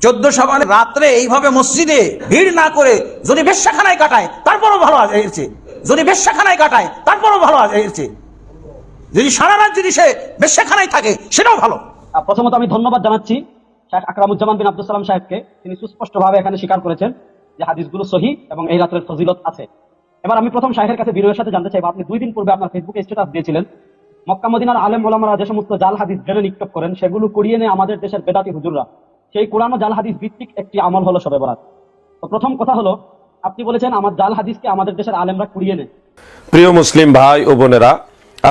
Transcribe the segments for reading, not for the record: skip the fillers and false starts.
14 শাবানের রাত্রে এইভাবে মসজিদে ভিড় না করে যদি বেশ্যাখানায় কাটায় তারপরও ভালো আছে এর চেয়ে, যদি বেশ্যাখানায় কাটায় তারপরও ভালো আছে এর চেয়ে, যদি সারা রাত যদি সে বেশ্যাখানায় থাকে সেটাও ভালো। প্রথমত আমি ধন্যবাদ জানাচ্ছি শেখ আকরামুজ্জামান বিন আব্দুল সালাম সাহেবকে। তিনি সুস্পষ্টভাবে এখানে স্বীকার করেছেন যে হাদিসগুলো সহিহ এবং এই রাতের ফজিলত আছে। এবার আমি প্রথম শাইখের কাছে বিনয়ের সাথে জানতে চাইবো, আপনি 2 দিন পূর্বে আপনার ফেসবুকে স্ট্যাটাস দিয়েছিলেন মক্কা মদিনার আলেম ওলামারা যে সমস্ত জাল হাদিস জেনে নিক্ষেপ করেন সেগুলো কুড়িয়ে নিয়ে আমাদের দেশের বেদাতি হুজুররা সেই কোরআন ও জাল হাদিস ভিত্তিক একটি আমল হলো শবে বরাত। তো প্রথম কথা হলো, আপনি বলেছেন আমার জাল হাদিসকে আমাদের দেশের আলেমরা কুড়িয়ে নেয়। প্রিয় মুসলিম ভাই ও বোনেরা,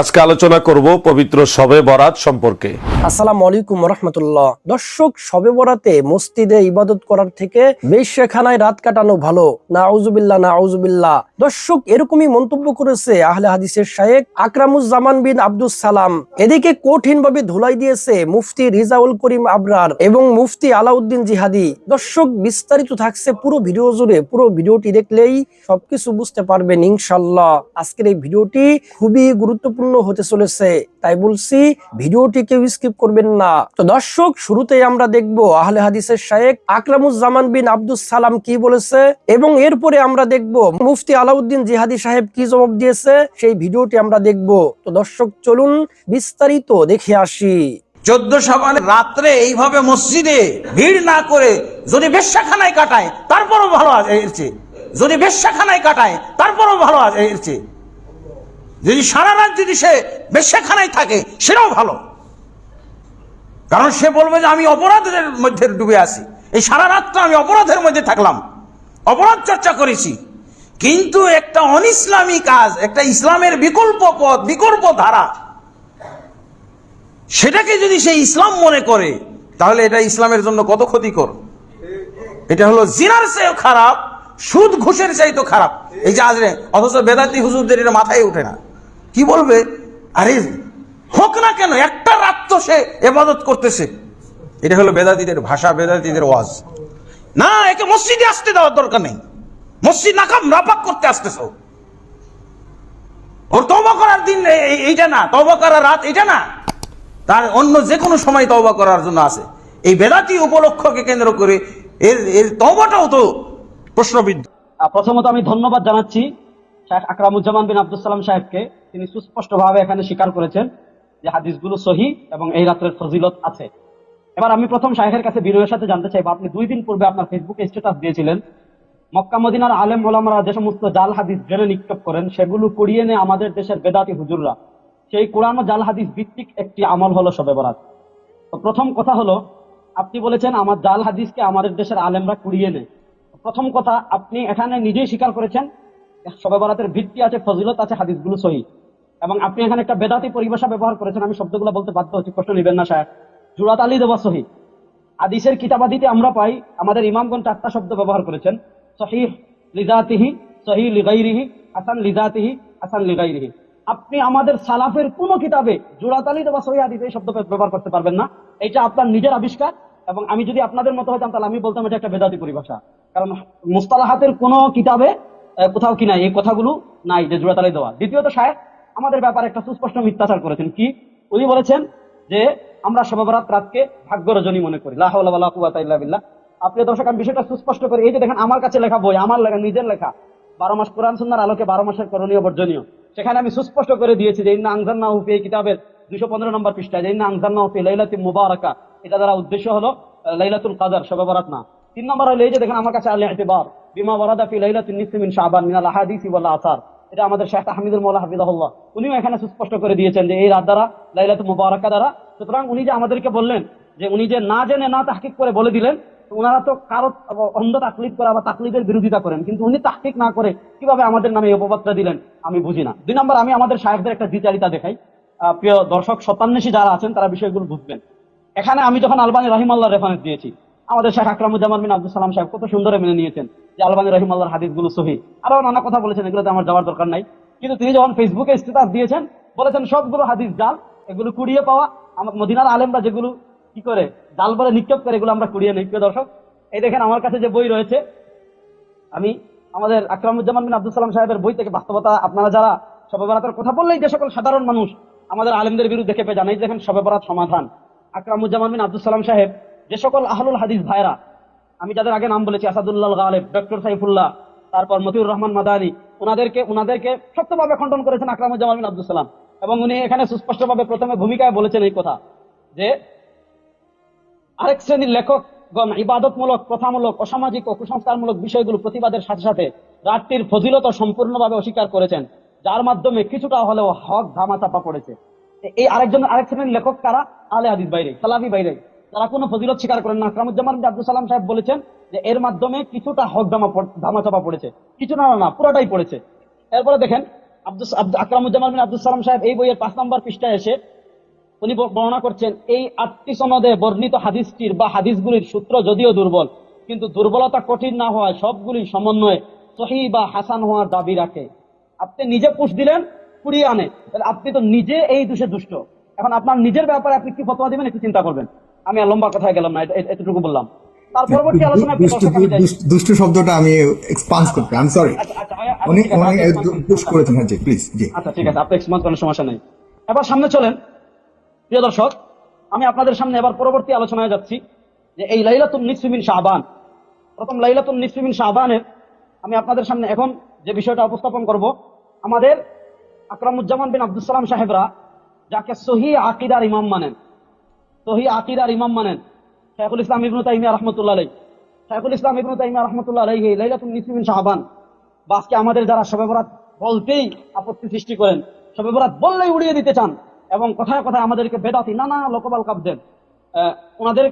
আজকে আলোচনা করব পবিত্র শবে বরাত সম্পর্কে। আসসালামু আলাইকুম রাহমাতুল্লাহ। দর্শক, শবে বরাতে মসজিদে ইবাদত করার থেকে বেশ্যাখানায় রাত কাটানো ভালো। নাউজুবিল্লাহ নাউজুবিল্লাহ। দর্শক, এরকমই মন্তব্য করেছে আহলে হাদিসের শায়েখ আকরামুজ্জামান বিন আব্দুল সালাম। এদিকে কঠিনভাবে ধুলাই দিয়েছে মুফতি রিজাউল করিম আবরার এবং মুফতি আলাউদ্দিন জিহাদি। দর্শক, বিস্তারিত থাকছে পুরো ভিডিও জুড়ে। পুরো ভিডিওটি দেখলেই সবকিছু বুঝতে পারবেন ইনশাআল্লাহ। আজকের এই ভিডিওটি খুবই গুরুত্বপূর্ণ হতে চলেছে, তাই বলছি ভিডিওটি কেউ স্কিপ করবেন না। তো দর্শক, শুরুতেই আমরা দেখব আহলে হাদিসের শায়েখ আকরামুজ্জামান বিন আব্দুল সালাম কি বলেছে এবং এরপরে আমরা দেখব মুফতি আলাউদ্দিন জিহাদি সাহেব কি জবাব দিয়েছে, সেই ভিডিওটি আমরা দেখব। তো দর্শক, চলুন বিস্তারিত দেখে আসি। 14 শাবানের রাত্রে এইভাবে মসজিদে ভিড় না করে যদি বেশ্যাখানায় কাটায় তারপরও ভালো আছে এর চেয়ে, যদি বেশ্যাখানায় কাটায় তারপরও ভালো আছে এর চেয়ে, যদি সারা রাত যদি সে বেশ্যাখানায় থাকে সেটাও ভালো। কারণ সে বলবে যে আমি অপরাধের মধ্যে ডুবে আছি, এই সারা রাতটা আমি অপরাধের মধ্যে থাকলাম, অপরাধ চর্চা করেছি। কিন্তু একটা অনিসলামী কাজ, একটা ইসলামের বিকল্প পথ, বিকল্প ধারা, সেটাকে যদি সে ইসলাম মনে করে তাহলে এটা ইসলামের জন্য কত ক্ষতিকর। এটা হলো জিনার চেয়েও খারাপ, সুদ ঘুষের চাইতো খারাপ। এই যে আজ অথচ বেদাতি হুজুরদের এটা মাথায় ওঠে না। কি বলবে, আরে হোক না কেন, একটা রাত তো সে ইবাদত করতেছে। এটা হলো বেদাতিদের ভাষা, বেদাতিদের ওয়াজ। না, একে মসজিদে আসতে দেওয়ার দরকার নেই, মসজিদ নাপাক করতে আসতেছ। ওর তওবা করার দিন এইটা না, তওবা করার রাত এটা না, তার অন্য যে কোনো সময় তওবা করার জন্য আছে। এই বেদাতি উপলক্ষকে কেন্দ্র করে এর তওবাটাও তো প্রশ্নবিদ্ধ। প্রথমত আমি ধন্যবাদ জানাচ্ছি শেখ আকরামুজ্জামান বিন আব্দুল সালাম সাহেবকে। তিনি সুস্পষ্টভাবে এখানে স্বীকার করেছেন যে হাদিসগুলো সহিহ এবং এই রাতের ফজিলত আছে। এবার আমি প্রথম শাইখের কাছে বিনয়ের সাথে জানতে চাইবো, আপনি 2 দিন পূর্বে আপনার ফেসবুকে স্ট্যাটাস দিয়েছিলেন মক্কা মদিনার আলেম ওলামারা যে সমস্ত জাল হাদিস জেনে নিক্ষেপ করেন সেগুলো কুড়িয়ে নিয়ে আমাদের দেশের বেদাতি হুজুররা সেই কোরআন ও জাল হাদিস ভিত্তিক একটি আমল হলো শবে বরাত। তো প্রথম কথা হলো, আপনি বলেছেন আমার জাল হাদিসকে আমাদের দেশের আলেমরা কুড়িয়ে নেয়। প্রথম কথা, আপনি এখানে নিজেই স্বীকার করেছেন শবে বরাতের ভিত্তি আছে, ফজিলত আছে, হাদিসগুলো সহিহ। এবং আপনি এখানে একটা বেদাতি পরিভাষা ব্যবহার করেছেন, আমি শব্দগুলো বলতে বাধ্য হচ্ছি, কষ্ট নেবেন না সাহেব। জুরাত আলী দেওয়া সহিহ। হাদিসের কিতাবাদিতে আমরা পাই আমাদের ইমামগণ 4টা শব্দ ব্যবহার করেছেন, সহিহ লিজাতিহি, সহিহ লিগাইরিহি, হাসান লিজাতিহি, হাসান লিগাইরিহি। আপনি আমাদের সালাফের কোন কিতাবে জুরাত আলী দেওয়া সহিহ হাদিস এই শব্দ ব্যবহার করতে পারবেন না। এটা আপনার নিজের আবিষ্কার। এবং আমি যদি আপনাদের মতো হতাম তাহলে আমি বলতাম এটা একটা বেদাতি পরিভাষা। কারণ মুস্তালাহাতের কোন কিতাবে কোথাও কি নাই এই কথাগুলো নাই যে জুরাত আলী দেওয়া। দ্বিতীয়ত সাহেব আমাদের ব্যাপারে একটা সুস্পষ্ট মিথ্যাচার করেছেন। কি উনি বলেছেন যে আমরা শবে বরাত রাতকে ভাগ্য রজনী মনে করি। লা হাওলা ওয়ালা কুওয়াতা ইল্লা বিল্লাহ। আপনি দর্শক, আমি বিষয়টা সুস্পষ্ট করি। এই যে দেখেন আমার কাছে লেখা বই, আমার লেখা, নিজের লেখা 12 মাস কোরআন সুন্নাহর আলোকে 12 মাসের করণীয় বর্জনীয়, সেখানে আমি সুস্পষ্ট করে দিয়েছি যে ইন্না আনজালনাহু ফি কিতাবের 215 নম্বর পৃষ্ঠায় যে ইন্না আনজালনাহু ফি লাইলাতিন মুবারাকা, এটা দ্বারা উদ্দেশ্য হলো লাইলাতুল কদর, শবে বরাত না। 3 নম্বর হলো এই যে দেখেন আমার কাছে আল ইতিবার বিমা ওয়ারাদা ফি লাইলাতিন নিসফি মিন শাবান মিনাল আহাদিসি ওয়াল আসার, এটা আমাদের শেখ তাহমিদুল মাওলা হাফিজাহুল্লাহ, উনিও এখানে সুস্পষ্ট করে দিয়েছেন যে এই রাত দ্বারা, লাইলাতুল মুবারাকা দ্বারা। সুতরাং উনি যে আমাদেরকে বললেন যে উনি যে না জেনে না তাহকিক করে বলে দিলেন, ওনারা তো কারো অন্ধ তাকলিদ করে বা তাকলিদের বিরোধিতা করেন, কিন্তু উনি তাহকিক না করে কিভাবে আমাদের নামে এই অপবাদটা দিলেন আমি বুঝি না। 2 নম্বর, আমি আমাদের শায়েখদের একটা দ্বিচারিতা দেখাই। প্রিয় দর্শক শতান্বেষী যারা আছেন তারা বিষয়গুলো বুঝবেন। এখানে আমি যখন আলবানী রাহিমাল্লাহর রেফারেন্স দিয়েছি, আমাদের শেখ আকরামুজ্জামান বিন আব্দুল সালাম সাহেব কত সুন্দর মেনে নিয়েছেন যে আলবানী রাহিমাল্লাহর হাদিসগুলো সহিহ। আরো নানা কথা বলেছেন, এগুলোতে আমার যাওয়ার দরকার নাই। কিন্তু তিনি যখন ফেসবুকে স্ট্যাটাস দিয়েছেন বলেছেন সবগুলো হাদিস জাল, এগুলো কুড়িয়ে পাওয়া, আমার মদিনার আলেমরা যেগুলো কি করে জাল বলে নিক্ষেপ করে এগুলো আমরা কুড়িয়ে নেই। প্রিয় দর্শক, এই দেখেন আমার কাছে যে বই রয়েছে, আমি আমাদের আকরামুজ্জামান বিন আব্দুল সালাম সাহেবের বই থেকে বাস্তবতা, আপনারা যারা শবে বরাতের কথা বললেই যে সকল সাধারণ মানুষ আমাদের আলেমদের বিরুদ্ধে খেপে যান, এই দেখেন শবে বরাত সমাধান। আকরামুজ্জামান বিন আব্দুল সালাম সাহেব যে সকল আহলুল হাদিস ভাইরা আমি যাদের আগে নাম বলেছি, আসাদুল্লাহ গালেব, ডক্টর সাইফুল্লাহ, তারপর মতিউর রহমান মাদানী, ওনাদেরকে শক্তভাবে খণ্ডন করেছেন আকরামুজ্জামান বিন আব্দুল সালাম। এবং উনি এখানে সুস্পষ্টভাবে প্রথমে ভূমিকায় বলেছেন এই কথা যে আরেক শ্রেণীর লেখকগণ ইবাদতমূলক, প্রথামূলক, অসামাজিক ও কুসংস্কারমূলক বিষয়গুলো প্রতিবাদের সাথে সাথে রাতটির ফজিলত সম্পূর্ণভাবে অস্বীকার করেছেন, যার মাধ্যমে কিছুটা হলেও হক ধামাচাপা পড়েছে। এই আরেক শ্রেণীর লেখক কারা? আলে হাদিস বাইরে, সালাফি বাইরে, তারা কোনো ফজিলত স্বীকার করেন না। আকরামুজ্জামান বিন আব্দুল সালাম সাহেব বলেছেন যে এর মাধ্যমে কিছুটা হক ধামাচাপা পড়েছে, কিছু না, পুরোটাই পড়েছে। এরপরে দেখেন আকরামুজ্জামান বিন আব্দুল সালাম সাহেব এই বইয়ের 5 নম্বর পৃষ্ঠায় এসে উনি বর্ণনা করছেন এই 8টি সনদে বর্ণিত হাদিসটির বা হাদিসগুলির সূত্র যদিও দুর্বল, কিন্তু দুর্বলতা কঠিন না হওয়ায় সবগুলি সমন্বয়ে সহিহ বা হাসান হওয়ার দাবি রাখে। আপনি নিজে পুষ দিলেন, কুড়িয়ে আনে, তাহলে আপনি তো নিজে এই দোষে দুষ্ট। এখন আপনার নিজের ব্যাপারে আপনি কি ফতোয়া দিবেন একটু চিন্তা করবেন। আমি আর লম্বা কথায় গেলাম না, এতটুকু বললাম। তার পরবর্তী আলোচনায় দুষ্ট শব্দটা আমি এক্সপান্স করতে, আই এম সরি, অনেক পুশ করেছেন। হ্যাঁ জি, প্লিজ জি। আচ্ছা ঠিক আছে, আপনি এক্সপান্স করার সমস্যা নেই। এবার সামনে চলেন প্রিয় দর্শক, আমি আপনাদের সামনে এবার পরবর্তী আলোচনায় যাচ্ছি যে এই লাইলাতুন নিসফি মিন শাবান, প্রথম লাইলাতুন নিসফি মিন শাবানের আমি আপনাদের সামনে এখন যে বিষয়টা উপস্থাপন করব, আমাদের আকরামুজ্জামান বিন আব্দুল সালাম সাহেবরা যাকে সহিহ আকীদার ইমাম মানেন, সহিহ আকীদার ইমাম মানেন, শাইখুল ইসলাম ইবনে তাইমিয়া রাহমাতুল্লাহ আলাইহি, শাইখুল ইসলাম ইবনে তাইমিয়া রাহমাতুল্লাহ আলাইহি লাইলাতুন নিসফি মিন শাবান বা আজকে আমাদের যারা শবে বরাত বলতেই আপত্তি সৃষ্টি করেন, শবে বরাত বললেই উড়িয়ে দিতে চান এবং কথায় কথায় আমাদেরকে বেদাতি নানা লোকবাল কাপ দেন,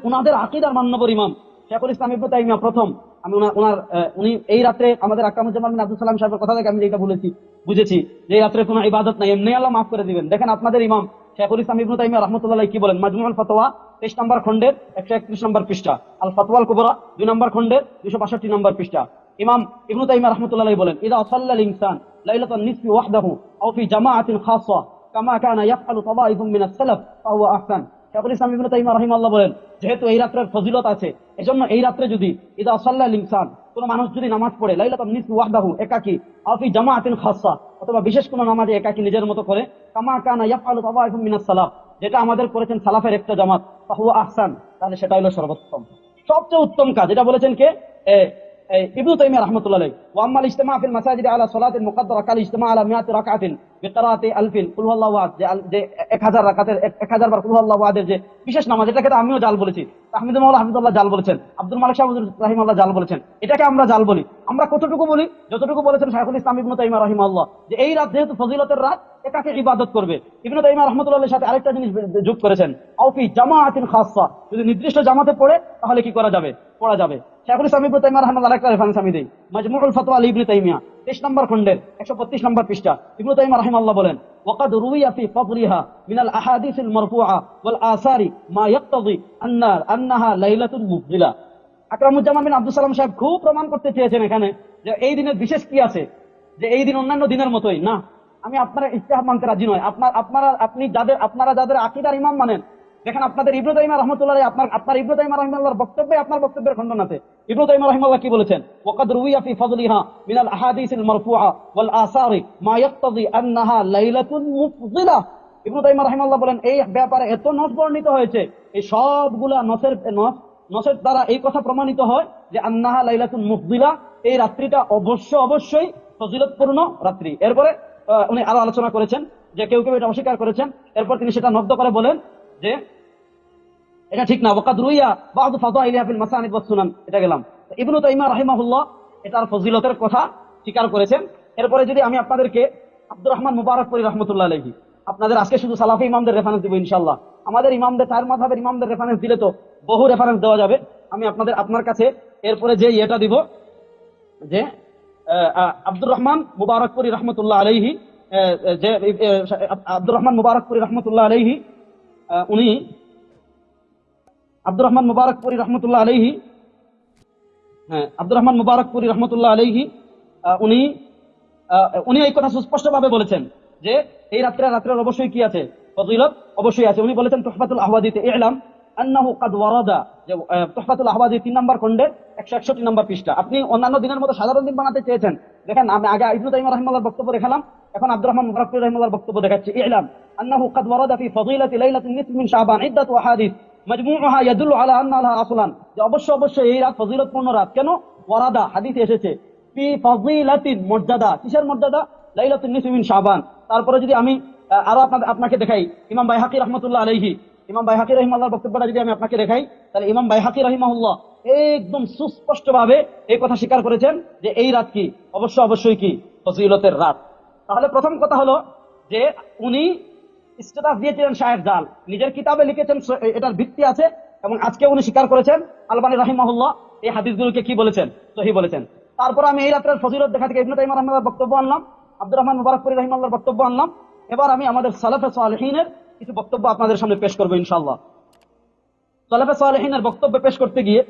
ওনাদের আকীদার মান্যবর ইমাম শাইখুল ইসলাম ইবনে তাইমিয়া প্রথম, আমি উনি এই রাত্রে আমাদের আকরামুজ্জামান বিন আব্দুল সালাম সাহেবের কথা থেকে আমি যেটা বুঝেছি যে এই রাত্রে কোনো ইবাদত নাই, এমনি আল্লাহ মাফ করে দিবেন। দেখেন আপনাদের ইমাম শাইখুল ইসলাম ইবনে তাইমিয়া রাহমাতুল্লাহ আলাইহি কি বলেন, মাজমুউল ফাতওয়া 23 নম্বর খণ্ডের 131 নম্বর পৃষ্ঠা, আল ফাতওয়াল কুবরা 2 নম্বর খণ্ডের 262 নম্বর পৃষ্ঠা, ইমাম ইবনে তাইমিয়া রাহমাতুল্লাহ আলাইহি বলেন, ইযা সাল্লাল ইনসান লাইলাতুন নিসফি ওয়াহদাহু আও ফি জামাআতিন খাসসা কামা কানা ইয়াফআলু তাওয়াইফুম মিনাস সালাফ ফাহুয়া আহসান। শাইখুল ইসলাম ইবনে তাইমিয়া রাহিমাহুল্লাহ বলেন, যেহেতু এই রাত্রের ফজিলত আছে, এজন্য এই রাত্রে যদি ইযা সাল্লাল ইনসান, কোন মানুষ যদি নামাজ পড়ে লাইলাতুন নিসফি ওয়াহদাহু একাকী, আও ফি জামাআতিন খাসসা অথবা বিশেষ কোন নামাজে একাকী নিজের মতো করে, কামা কানা ইয়াফআলু তাওয়াইফুম মিনাস সালাফ, যেটা আমাদের করেছেন সালাফের একটা জামাত, ফাহুয়া আহসান, তাহলে সেটা হলো সর্বোত্তম, সবচেয়ে উত্তম কাজ। এটা বলেছেন কে? ইবনে তাইমিয়া রাহমাতুল্লাহ আলাইহি। ওয়া আম্মাল ইজতিমা ফিল মাসাজিদ আলা সালাতিল মুকাদ্দারা কাল ইজতিমা আলা 100 রাকাতিন বিকিরাআতি আলফিন কুল হুয়াল্লাহু আহাদ, যে 1000 রাকাতের 1000 বার কুল হুয়াল্লাহু আহাদের যে বিশেষ নামাজ, এটাকে তো আমিও জাল বলেছি, তাহমিদুল মাওলা হাফিজুল্লাহ জাল বলেছেন, আব্দুল মালিক শাহ রাহিমাহুল্লাহ জাল বলেছেন, এটাকে আমরা জাল বলি। আমরা কতটুকু বলি? যতটুকু বলেছেন শাইখুল ইসলাম ইবনে তাইমিয়া রাহিমাহুল্লাহ, যে এই রাত যেহেতু ফজিলতের রাত, একাকে ইবাদত করবে। ইবনে তাইমিয়া রাহমাতুল্লাহর সাথে আরেকটা জিনিস যোগ করেছেন, আও ফি জামাআতিন খাসসা, যদি নির্দিষ্ট জামাতে পড়ে তাহলে কি করা যাবে? পড়া যাবে। শাইখুল ইসলাম ইবনে তাইমিয়া রাহিমাহুল্লাহ আরেকটা রেফারেন্স আমি দেই, মাজমুউল ফাতওয়া ইবনে তাইমিয়া 23 নম্বর খণ্ডের 132 নম্বর পৃষ্ঠা, ইবনে তাইমিয়া রাহিমাহুল্লাহ বলেন, ওয়াকাদ রুইয়া ফি ফাদলিহা মিনাল আহাদিসিল মারফুআ ওয়াল আসারি মা ইয়াক্তাদি আন্নাহা লাইলাতুল মুফদিলা। আকরামুজ্জামান বিন আব্দুল সালাম সাহেব খুব প্রমাণ করতে চেয়েছেন এখানে যে এই দিনের বিশেষ কি আছে, যে এই দিন অন্যান্য দিনের মতোই না। আমি আপনারা ইজতিহাদ মানতে রাজি নয়, আপনারা যাদের আকীদার ইমাম মানেন, দেখেন আপনাদের ইবনে তাইমিয়া রাহমাতুল্লাহ আলাইহি, আপনার ইবনে তাইমিয়া রাহিমাহুল্লাহর বক্তব্যে আপনার বক্তব্যের খণ্ডন আছে। ইবনে তাইমিয়া রাহিমাহুল্লাহ কি বলেছেন? ওয়াকাদ রুইয়া ফি ফাদলিহা মিনাল আহাদিসিল মারফুআ ওয়াল আসারি মা ইয়াক্তাদি আন্নাহা লাইলাতুল মুফদিলা। ইবনে তাইমিয়া রাহিমাহুল্লাহ বলেন, এই ব্যাপারে এত নস বর্ণিত হয়েছে, এই সবগুলা নসের দ্বারা এই কথা প্রমাণিত হয় যে আন্নাহা লাইলাতুল মুফদিলা, এই রাত্রিটা অবশ্যই ফজিলতপূর্ণ রাত্রি। এরপরে উনি আরো আলোচনা করেছেন যে কেউ এটা অস্বীকার করেছেন, এরপর তিনি সেটা নব্দ করে বলেন যে এটা ঠিক না। ওয়াকাদ রুইয়া বা'দু ফাদাইলিহা ফিল মাসানিদ ওয়াস সুনান, এটা গেলাম। ইবনে তাইমিয়া রাহিমাহুল্লাহ এটার ফজিলতের কথা স্বীকার করেছেন। এরপরে যদি আমি আপনাদেরকে আব্দুর রহমান মুবারাকপুরী রাহমাতুল্লাহ আলাইহি, আপনাদের আজকে শুধু সালাফি ইমামদের রেফারেন্স দিব ইনশাআল্লাহ, আমাদের ইমামদের চার মাযহাবের ইমামদের রেফারেন্স দিলে তো বহু রেফারেন্স দেওয়া যাবে। আমি আপনার কাছে এরপরে যে এটা দিব যে আব্দুর রহমান মুবারাকপুরী রাহমাতুল্লাহ আলাইহি, যে আব্দুর রহমান মুবারাকপুরী রাহমাতুল্লাহ আলাইহি, উনি আব্দুর রহমান মুবারাকপুরী রাহমাতুল্লাহ আলাইহি, আব্দুর রহমান মুবারাকপুরী রাহমাতুল্লাহ আলাইহি উনি এই কথা সুস্পষ্টভাবে বলেছেন যে এই রাত্রের অবশ্যই কি আছে? ফজিলত অবশ্যই আছে। উনি বলেছেন তুহফাতুল আহওয়াদিতে, ইলাম আন্নাহু কাদ ওয়ারাদা, যে তুহফাতুল আহওয়াদি 3 নম্বর খণ্ডের 161 নম্বর পৃষ্ঠা। আপনি অন্যান্য দিনের মতো সাধারণ দিন বানাতে চেয়েছেন, দেখেন আমি আগে ইবনে তাইমিয়া রাহিমাহুল্লাহর বক্তব্য দেখালাম, এখন আব্দুর রহমান মুবারাকপুরী রাহিমাহুল্লাহর বক্তব্য দেখাচ্ছি। ইলাম আন্নাহু কাদ ওয়ারাদা ফি ফাদিলাতি লাইলাতিন নিসফি মিন শাবান ইদ্দাতু আহাদিস মাজমুউহা ইয়াদুল্লু আলা আন্না লাহা আসলান, যে অবশ্যই এই রাত ফজিলতপূর্ণ রাত। কেন? ওয়ারাদা, হাদিসে এসেছে, ফি ফাজিলাতিন, মর্যাদা। কিসের মর্যাদা? লাইলাতুন নিসফি মিন শাবান। তারপরে যদি আমি আরো আপনাকে দেখাই, ইমাম বাইহাকি রাহমাতুল্লাহ আলাইহি, ইমাম বাইহাকি রাহিমাহুল্লাহর বক্তব্যটা যদি আমি আপনাকে দেখাই, তাহলে ইমাম বাইহাকি রাহিমাহুল্লাহ একদম সুস্পষ্ট ভাবে এই কথা স্বীকার করেছেন যে এই রাত কি, অবশ্যই কি, ফজিলতের রাত। তাহলে প্রথম কথা হলো যে উনি স্ট্যাটাস দিয়েছিলেন শায়েখ জাল, নিজের কিতাবে লিখেছেন, এটার ভিত্তি আছে, এবং আজকে উনি স্বীকার করেছেন আলবানী রাহিমাহুল্লাহ এই হাদিসগুলোকে কি বলেছেন, সহিহ বলেছেন। তারপর আমি এই রাতের ফজিলত দেখা থেকে ইবনে তাইমিয়া রাহিমাহুল্লাহর বক্তব্য আনলাম, আব্দুর রহমান মুবারকপুরী রাহিমাহুল্লাহর বক্তব্য আনলাম। এবার আমি আমাদের সালাফে সালেহিনের কিছু বক্তব্য আপনাদের সামনে পেশ করবো ইনশাআল্লাহ। সালাফে সালেহিনের বক্তব্য পেশ করতে গিয়ে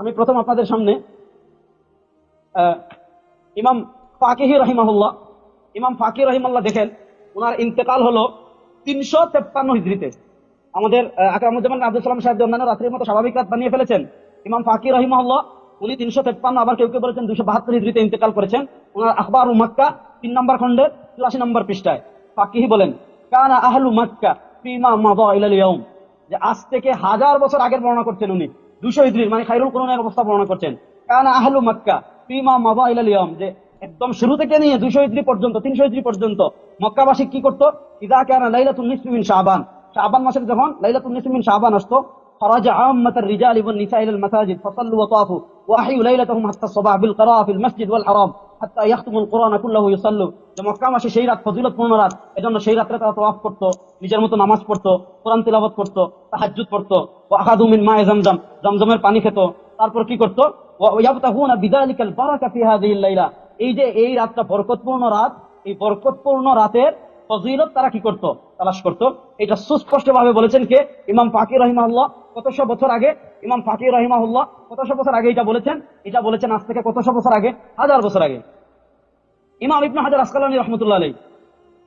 আমি প্রথম আপনাদের সামনে ইমাম ফাকিহি রাহিমাহুল্লাহ, ইমাম ফাকিহ রাহিমাহুল্লাহ দেখেন, ওনার ইন্তেকাল হলো 353 হিজরিতে। আমাদের আকরামুজ্জামান আব্দুল সালাম সাহেব অন্যান্য রাত্রির মতো স্বাভাবিক রাত বানিয়ে ফেলেছেন। ইমাম ফাকিহ রাহিমাহুল্লাহ উনি 353, আবার কেউ বলেছেন 272 হিজরিতে ইন্তেকাল করেছেন। ওনার আখবার ও মক্কা 3 নম্বর খণ্ডের 83 নম্বর পৃষ্ঠায় ফাকিহি বলেন, কানা আহলু মক্কা ফিমা মাযা ইলাল ইয়াউম, যে আজ থেকে 1000 বছর আগের বর্ণনা করছেন উনি, 200 হিজরির মানে খায়রুল কুরুনের অবস্থা বর্ণনা করছেন। কানা আহলু মক্কা ফিমা মাযা ইলাল ইয়াউম, যে একদম শুরু থেকে নিয়ে 200 হিজরি পর্যন্ত, 300 হিজরি পর্যন্ত মক্কাবাসী কি করতো, ইযা কানা লাইলাতুন নিসফি মিন শাবান, শাবান মাসের যখন লাইলাতুন নিসফি মিন শাবান আসতো, খরাজা আম্মাতার রিজালি ওয়ান নিসা ইলাল মাসাজিদ ফাসাল্লু ওয়া তাফু ওয়া আহয়ু লাইলাতাহুম হাত্তা সাবাহ বিল কিরাআহ ফিল মাসজিদ ওয়াল হারাম হাত্তা ইয়াখতুমুল কুরআন কুল্লাহু ইউসাল্লু, যে মক্কাবাসী সেই রাত ফজিলতপূর্ণ রাত, এজন্য সেই রাতে তারা তাওয়াফ করতো, নিজের মতো নামাজ পড়তো, কোরআন তিলাওয়াত করতো, তাহাজ্জুদ পড়তো, ওয়া আখাযু মিন মা'i জামজাম, জামজামের পানি খেত। তারপর কি করতো, ওয়া ইয়াবতাগুনা বিযালিকাল বারাকা ফি হাযিহিল লাইলা, এই যে এই রাতটা বরকতপূর্ণ রাত, এই বরকতপূর্ণ রাতের ফজিলত তারা কি করতো, তালাশ করতো। এটা সুস্পষ্ট ভাবে বলেছেন কে, ইমাম ফাকিহ রাহিমাহুল্লাহ। কতশো বছর আগে ইমাম ফাকিহ রাহিমাহুল্লাহ কতশো বছর আগে এটা বলেছেন আজ থেকে কতশো বছর আগে, 1000 বছর আগে। ইমাম ইবনে হাজার আসকালানী রাহমাতুল্লাহ আলাইহি,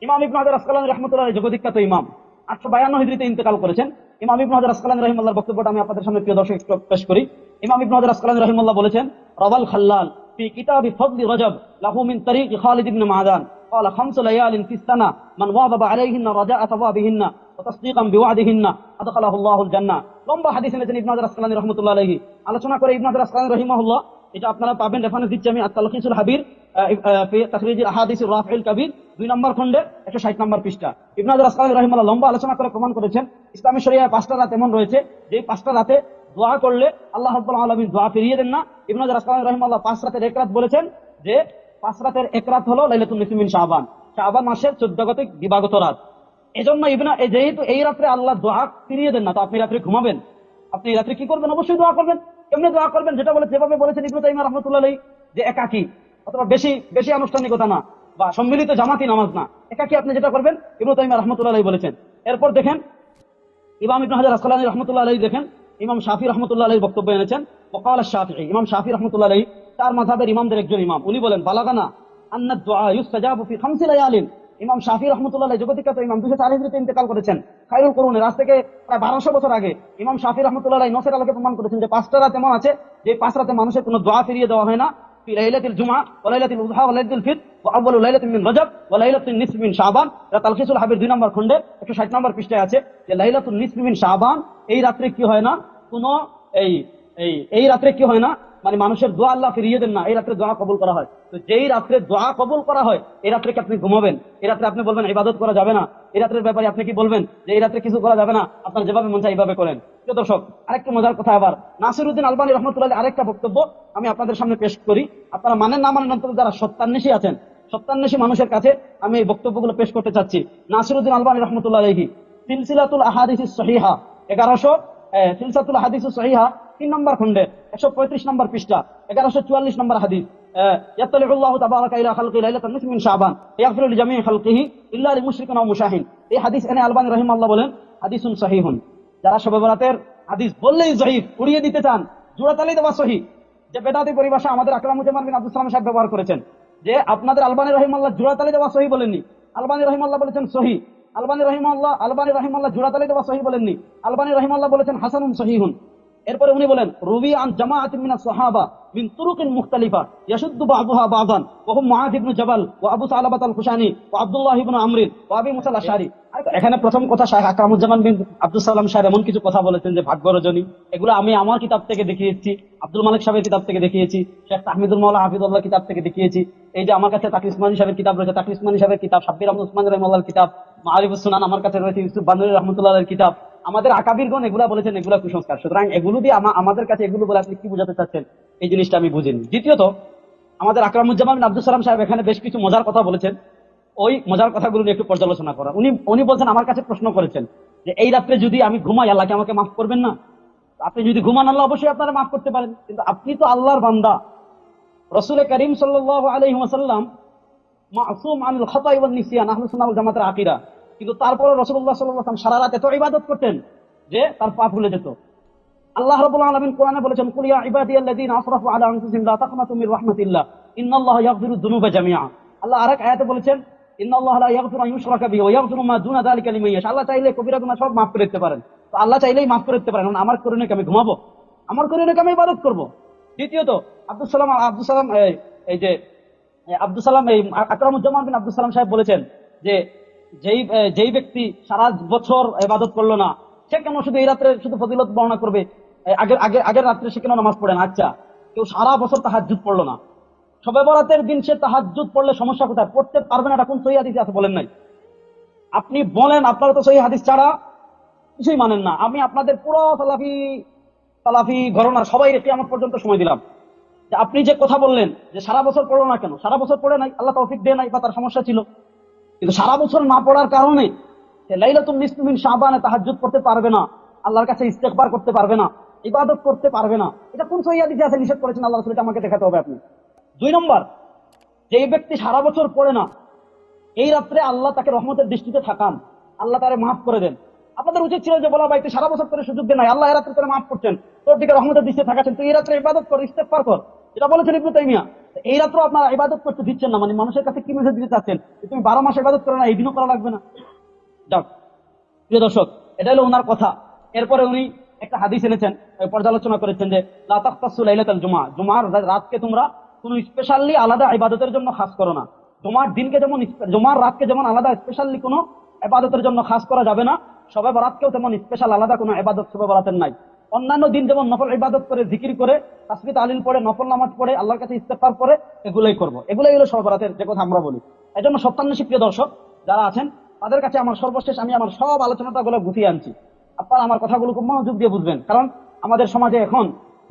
ইমাম ইবনে হাজার আসকালানী রাহমাতুল্লাহ আলাইহি জগদ্বিখ্যাত ইমাম, 852 হিজরিতে ইন্তেকাল করেছেন। ইমাম ইবনে হাজার আসকালানী রাহিমাহুল্লাহর বক্তব্যটা আমি আপনাদের সামনে প্রিয় দর্শক পেশ করি। ইমাম ইবনে হাজার আসকালানী রাহিমাহুল্লাহ বলেছেন, রাওয়াল খাল্লাল ফি কিতাবি ফাদলি রজব লাহু মিন তারিক খালিদ ইবনে মাদান قال 5 ليال في السنة من واظب عليهن رجاء ثوابهن وتصديقا بوعدهن أدخله الله الجنة। লম্বা হাদিস এনেছেন ইবনে হাজার আসকালানী রাহমাতুল্লাহ আলাইহি। আলোচনা করে ইবনে হাজার আসকালানী রাহিমাহুল্লাহ, এটা আপনারা পাবেন, রেফারেন্স দিচ্ছি আমি, আত-তালখিসুল হাবির ফি তাখরিজিল আহাদিসির রাফিল কাবির 2 নম্বর খণ্ডে 160 নম্বর পৃষ্ঠা। ইবনে হাজার আসকালানী রাহিমাহুল্লাহ লম্বা আলোচনা করে প্রমাণ করেছেন ইসলামী শরিয়ায় 5টা রাত এমন রয়েছে যে 5টা রাতে দোয়া করলে আল্লাহ রাব্বুল আলামিন দোয়া ফিরিয়ে দেন না। ইবনে হাজার আসকালানী রাহিমাহুল্লাহ 5 রাতের এক রাত বলেছেন যে 5 রাতের এক রাত হলো লাইলাতুন নিসফি মিন শাবান, শাবান মাসের 14 গত দিবাগত রাত। এজন্য যেহেতু এই রাত্রে আল্লাহ দোয়া ফিরিয়ে দেন না, তো আপনি রাত্রে ঘুমাবেন, আপনি রাত্রে কি করবেন, অবশ্যই দোয়া করবেন। কেমনে দোয়া করবেন, যেভাবে বলেছেন ইবনে তাইমিয়া রাহমাতুল্লাহ আলাইহি, যে একাকী, অথবা বেশি আনুষ্ঠানিকতা না, বা সম্মিলিত জামাতি নামাজ না, একাকী আপনি যেটা করবেন, ইবনে তাইমিয়া রাহমাতুল্লাহ আলাইহি বলেছেন। এরপর দেখেন ইমাম ইবনে হাজার আসকালানী রাহমাতুল্লাহ আলাইহি, দেখেন ইমাম শাফি রাহমাতুল্লাহ আলাইহির বক্তব্য এনেছেন। ওয়াকাল আশ-শাফিঈ, ইমাম শাফি রাহমাতুল্লাহ আলাইহি 4 মাযহাবের ইমামদের একজন ইমাম, উনি বলেন, বালাগানা আন্না দুআ ইউস্তাজাবু ফি 5 লায়ালিন। ইমাম শাফি রাহমাতুল্লাহ আলাইহি জগদ্বিখ্যাত ইমাম, 204 হিজরিতে ইন্তেকাল করেছেন, খায়রুল কুরুনের আজ থেকে প্রায় 1200 বছর আগে। ইমাম শাফি রাহমাতুল্লাহ আলাইহি নসের আলোকে প্রমাণ করেছেন যে 5টা রাত এমন আছে যে 5 রাতে মানুষের কোনো দোয়া ফিরিয়ে দেওয়া হয় না। ফি লাইলাতিল জুমআ ওয়া লাইলাতিল উযহা ওয়া লাইলাতুল ফিতর ওয়া আউয়ালু লাইলাতিন মিন রজব ওয়া লাইলাতুন নিসফি মিন শাবান। এটা তালখিসুল হাবির 2 নম্বর খণ্ডে 160 নম্বর পৃষ্ঠায় আছে যে লাইলাতুন নিসফি মিন শাবান, এই রাতে কি হয় না, কোনো এই রাতে কি হয় না, মানে মানুষের দোয়া আল্লাহ ফিরিয়ে দেন না, এই রাত্রে দোয়া কবুল করা হয়। তো যেই রাত্রে দোয়া কবুল করা হয়, এই রাত্রে কি আপনি ঘুমাবেন, এই রাত্রে আপনি বলবেন ইবাদত করা যাবে না, এই রাত্রের ব্যাপারে আপনি কি বলবেন যে এই রাত্রে কিছু করা যাবে না, আপনার যেভাবে মন চায় এইভাবে করেন। প্রিয় দর্শক, আরেকটু মজার কথা, আবার নাসিরউদ্দিন আলবানী রাহমাতুল্লাহ আলাইহি আরেকটা বক্তব্য আমি আপনাদের সামনে পেশ করি। আপনারা মানেন না মানেন, অন্তত যারা সত্যান্বেষী আছেন, সত্যান্বেষী মানুষের কাছে আমি এই বক্তব্যগুলো পেশ করতে চাচ্ছি। নাসিরউদ্দিন আলবানী রাহমাতুল্লাহ আলাইহি সিলসিলাতুল আহাদিসিস সহিহা 1100 সিলসিলাতুল আহাদিসিস সহিহা 3 নম্বর খণ্ডে 135 নম্বর পৃষ্ঠা 1144 নম্বর হাদিস, ইয়াতলিউল্লাহু তাবারাকা ইলা খালকি লাইলাতুন নিসফি মিন শাবান ইয়াগফিরু লিজামিই খালকিহি ইল্লা লিলমুশরিকিন ওয়া মুশাহিন। এই হাদিস এনে আলবানী রাহিমাহুল্লাহ বলেন হাদিসুন সহিহুন। যারা শবে বরাতের হাদিস বললেই জয়ীফ, উড়িয়ে দিতে চান, জোড়াতালি দেওয়া সহিহ, যে বেদাতি পরিভাষা আমাদের আকরামুজ্জামান বিন আব্দুল সালাম সাহেব ব্যবহার করেছেন, যে আপনাদের আলবানী রাহিমাহুল্লাহ জোড়াতালি দেওয়া সহিহ বলেননি, আলবানী রাহিমাহুল্লাহ বলেছেন সহিহ। আলবানী রাহিমাহুল্লাহ জোড়াতালি দেওয়া সহিহ বলেননি, আলবানী রাহিমাহুল্লাহ বলেছেন হাসানুন সহিহুন। এরপরে উনি বলেন রুবি আন জামাআতিন মিনাস সাহাবা মিন তুরুকিন মুখতালিফা ইয়াশুদ্দু বা'দুহা বা'দান ওয়া হুম মুআয ইবনে জাবাল ওয়া আবু সালাবাত আল খুশানি ওয়া আব্দুল্লাহ ইবনে আমর ওয়া আবি মুসা আল আশআরি। এখানে প্রথম কথা শাইখ আকরামুজ্জামান বিন আব্দুল সালাম সাহেব এমন কিছু কথা বলেছেন যে ভাগ্য রজনী, এগুলো আমি আমার কিতাব থেকে দেখিয়েছি, আব্দুল মালিক সাহেবের কিতাব থেকে দেখিয়েছি, শেখ তাহমিদুল মাওলা হাফিজুল্লাহ কিতাব থেকে দেখিয়েছি। এই যে আমার কাছে তাকি উসমানী সাহেবের কিতাব রয়েছে, তাকি উসমানী সাহেবের কিতাব, সাব্বির আহমদ উসমানী রাহিমাহুল্লাহর কিতাব, মাআরিফুস সুনান আমার কাছে রয়েছে, ইউসুফ বানুরী রাহমাতুল্লাহর কিতাব। আমাদের আকাবিরগণ এগুলা বলেছেন এগুলা কুসংস্কার। সুতরাং এগুলো দিয়ে আমাদের কাছে এগুলো বলে আপনি কি বোঝাতে চাচ্ছেন, এই জিনিসটা আমি বুঝিনি। দ্বিতীয়ত, আমাদের আকরামুজ্জামান বিন আব্দুল সালাম সাহেব এখানে বেশ কিছু মজার কথা বলেছেন, ওই মজার কথাগুলো নিয়ে একটু পর্যালোচনা করা। উনি বলছেন, আমার কাছে প্রশ্ন করেছেন যে এই রাত্রে যদি আমি ঘুমাই আল্লাহ কি আমাকে মাফ করবেন না? আপনি যদি ঘুমান আল্লাহ অবশ্যই আপনারা মাফ করতে পারেন, কিন্তু আপনি তো আল্লাহর বান্দা। রাসূল করিম সাল্লাল্লাহু আলাইহি ওয়াসাল্লাম মাসুম আনিল খাতাই ওয়ান নিসিয়ান, আহলুস সুন্নাহ ওয়াল জামাতের আকীদা। কিন্তু তারপরে রাসূলুল্লাহ সাল্লাল্লাহু আলাইহি ওয়াসাল্লাম সারা রাত এত ইবাদত করতেন যে তার পাপ ভুলে যেত। আল্লাহ রাব্বুল আলামিন কোরআনে বলেছেন, কুল ইয়া ইবাদিয়াল্লাযীনা আসরাফু আলা আনফুসিহিম লা তাকনাতু মির রাহমাতিল্লাহ ইন্নাল্লাহা ইয়াগফিরুদ যুনুবা জামিআ। আল্লাহ আরেক আয়াতে বলেছেন, ইন্নাল্লাহা লা ইয়াগফিরু আন ইউশরাকা বিহি ওয়া ইয়াগফিরু মা দুনা যালিকা লিমান ইয়াশা। আল্লাহ চাইলে কবিরা গুনাহ সব মাফ করে দিতে পারেন। তো আল্লাহ চাইলেই মাফ করে দিতে পারেন, আমার করে নাকি আমি ঘুমাবো, আমার করে নাকি আমি ইবাদত করব? দ্বিতীয়ত, আব্দুল সালাম এই আকরামুজ্জামান বিন আব্দুল সালাম সাহেব বলেছেন যে যেই ব্যক্তি সারা বছর ইবাদত করলো না, সে কেন শুধু এই রাত্রে শুধু ফজিলত বর্ণনা করবে, আগের রাত্রে সে কেন নামাজ পড়ে না? আচ্ছা, কেউ সারা বছর তাহাজ্জুদ পড়লো না, শবে বরাতের দিন সে তাহাজ্জুদ পড়লে সমস্যা কোথায়? পড়তে পারবে না, এটা কোন সহিহ হাদিসে আছে বলেন নাই? আপনি বলেন, আপনারা তো সহিহ হাদিস ছাড়া কিছুই মানেন না। আমি আপনাদের পুরো সালাফি ঘরানার সবাই কিয়ামত পর্যন্ত সময় দিলাম যে আপনি যে কথা বললেন যে সারা বছর পড়লো না কেন, সারা বছর পড়ে নাই, আল্লাহ তৌফিক দেয় নাই বা তার সমস্যা ছিল, কিন্তু সারা বছর না পড়ার কারণে সে লাইলাতুন নিসফি মিন শাবানে তাহাজ্জুদ পড়তে পারবে না, আল্লাহর কাছে ইস্তেগফার করতে পারবে না, ইবাদত করতে পারবে না। এটা কোন সহিহ হাদিসে আছে নিষেধ করেছেন আল্লাহ রাসূল? এটা আমাকে দেখাতে হবে আপনি। 2 নম্বর, যে ব্যক্তি সারা বছর পড়ে না, এই রাত্রে আল্লাহ তাকে রহমতের দৃষ্টিতে থাকান, আল্লাহ তারে মাফ করে দেন। আপনাদের উচিত ছিল যে বলা, ভাই তুই সারা বছর করে সুযোগ দেন নাই, আল্লাহ এই রাত্রে তোরে মাফ করছেন, তোর দিকে রহমতের দৃষ্টিতে থাকাচ্ছেন, তুই এই রাত্রে ইবাদত কর, ইস্তেগফার কর। এটা বলেছেন ইবনে তাইমিয়া। এই রাত্রে আপনারা ইবাদত করতে দিচ্ছেন না, মানে মানুষের কাছে কি মেসেজ দিতে চাচ্ছেন? তুমি 12 মাস ইবাদত করো না, এই দিনও করা লাগবে না? যাক, প্রিয় দর্শক, এটা হলো ওনার কথা। এরপরে উনি একটা হাদিস এনেছেন, পর্যালোচনা করেছেন যে লা তাখতাসু লাইলাতাল জুমআ, জুমার রাতকে তোমরা কোন স্পেশালি আলাদা ইবাদতের জন্য খাস করো না। জুমার দিনকে যেমন, জুমার রাতকে যেমন আলাদা স্পেশালি কোনো ইবাদতের জন্য খাস করা যাবে না, শবে বরাতকেও তেমন স্পেশাল আলাদা কোনো ইবাদত শবে বরাতের নাই। অন্যান্য দিন যেমন নফল ইবাদত করে, জিকির করে, তাসবিহ তাহলিল পড়ে, নফল নামাজ পড়ে, আল্লাহর কাছে ইস্তেগফার করে, এগুলোই করবো। এগুলোই হলো শবে বরাতের যে কথা আমরা বলি। এজন্য সত্যান্বেষী প্রিয় দর্শক যারা আছেন, তাদের কাছে আমার সর্বশেষ আমি আমার সব আলোচনাটা গুলো গুছিয়ে আনছি। আপনারা আমার কথাগুলো খুব মনোযোগ দিয়ে বুঝবেন, কারণ আমাদের সমাজে এখন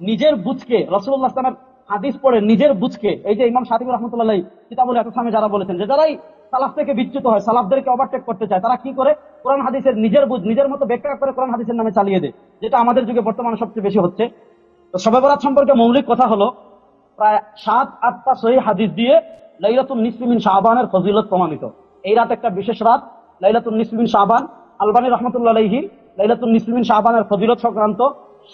নিজের বুঝকে, রাসূলুল্লাহ সাল্লাল্লাহু আলাইহি ওয়াসাল্লামের হাদিস পড়ে নিজের বুঝকে, এই যে ইমাম শাতিবী রাহমাতুল্লাহ আলাইহি কিতাবুল ইতিসামে যারা বলেছেন যে যারাই সালাফ থেকে বিচ্যুত হয়, সালাফদেরকে ওভারটেক করতে চায়, তারা কি করে? কোরআন হাদিসের নিজের বুঝ নিজের মতো ব্যাখ্যা করে কোরআন হাদিসের নামে চালিয়ে দেয়, যেটা আমাদের যুগে বর্তমানে সবচেয়ে বেশি হচ্ছে। তো শবে বরাত সম্পর্কে মৌলিক কথা হলো, প্রায় 7-8টা সহিহ হাদিস দিয়ে লাইলাতুন নিসফি মিন শাবানের ফজিলত প্রমাণিত। এই রাত একটা বিশেষ রাত, লাইলাতুন নিসফি মিন শাবান। আলবানী রাহমাতুল্লাহ আলাইহি লাইলাতুন নিসফি মিন শাবানের ফজিলত সংক্রান্ত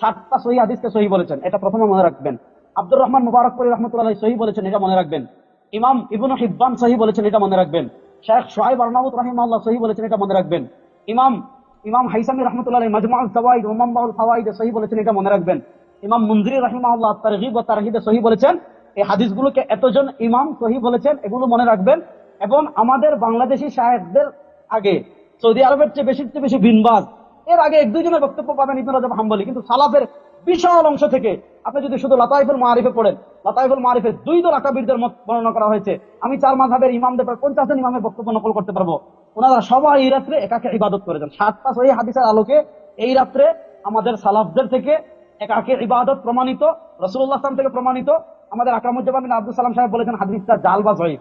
7টা সহিহ হাদিসকে সহিহ বলেছেন, এটা প্রথমে মনে রাখবেন। আব্দুর রহমান মুবারকপুরী রাহমাতুল্লাহ আলাইহি সহিহ বলেছেন, এটা মনে রাখবেন। ইমাম ইবনে হিব্বান সহিহ বলেছেন, এটা মনে রাখবেন। শেখ শুআইব আরনাউত রাহিমাহুল্লাহ সহিহ বলেছেন, এটা মনে রাখবেন। ইমাম হাইসামি রাহমাতুল্লাহ আলাইহি মাজমুউল যাওয়াইদ ওয়া মানবাউল ফাওয়াইদ সহিহ বলেছেন, এটা মনে রাখবেন। ইমাম মুনজিরি রাহিমাহুল্লাহ তারগীব ওয়া তারহিবে সহিহ বলেছেন। এই হাদিসগুলোকে এতজন ইমাম সহিহ বলেছেন, এগুলো মনে রাখবেন। এবং আমাদের বাংলাদেশি শায়েখদের আগে সৌদি আরবের চেয়ে বেশি বিন বাজ, এর আগে 1-2 জনের বক্তব্য পাবেন ইবনে রাজব হাম্বলী, কিন্তু সালাফের বিশাল অংশ থেকে আপনি যদি শুধু লাতাইফুল মাআরিফে পড়েন, লাতাইফুল মাআরিফে 2 দল আকাবিরদের মত বর্ণনা করা হয়েছে। আমি 4 মাযহাবের ইমামদের 50 জন ইমামের বক্তব্য নকল করতে পারবো। ওনারা সবাই এই রাত্রে একাকে ইবাদত করেছেন। 7টা সহিহ হাদিসের আলোকে এই রাত্রে আমাদের সালাফদের থেকে একাকে ইবাদত প্রমাণিত, রাসূলুল্লাহ সাল্লাল্লাহু আলাইহি ওয়াসাল্লাম থেকে প্রমাণিত। আমাদের আকরামুজ্জামান বিন আব্দুল সালাম সাহেব বলেছেন হাদিসটা জাল বা জয়ীফ।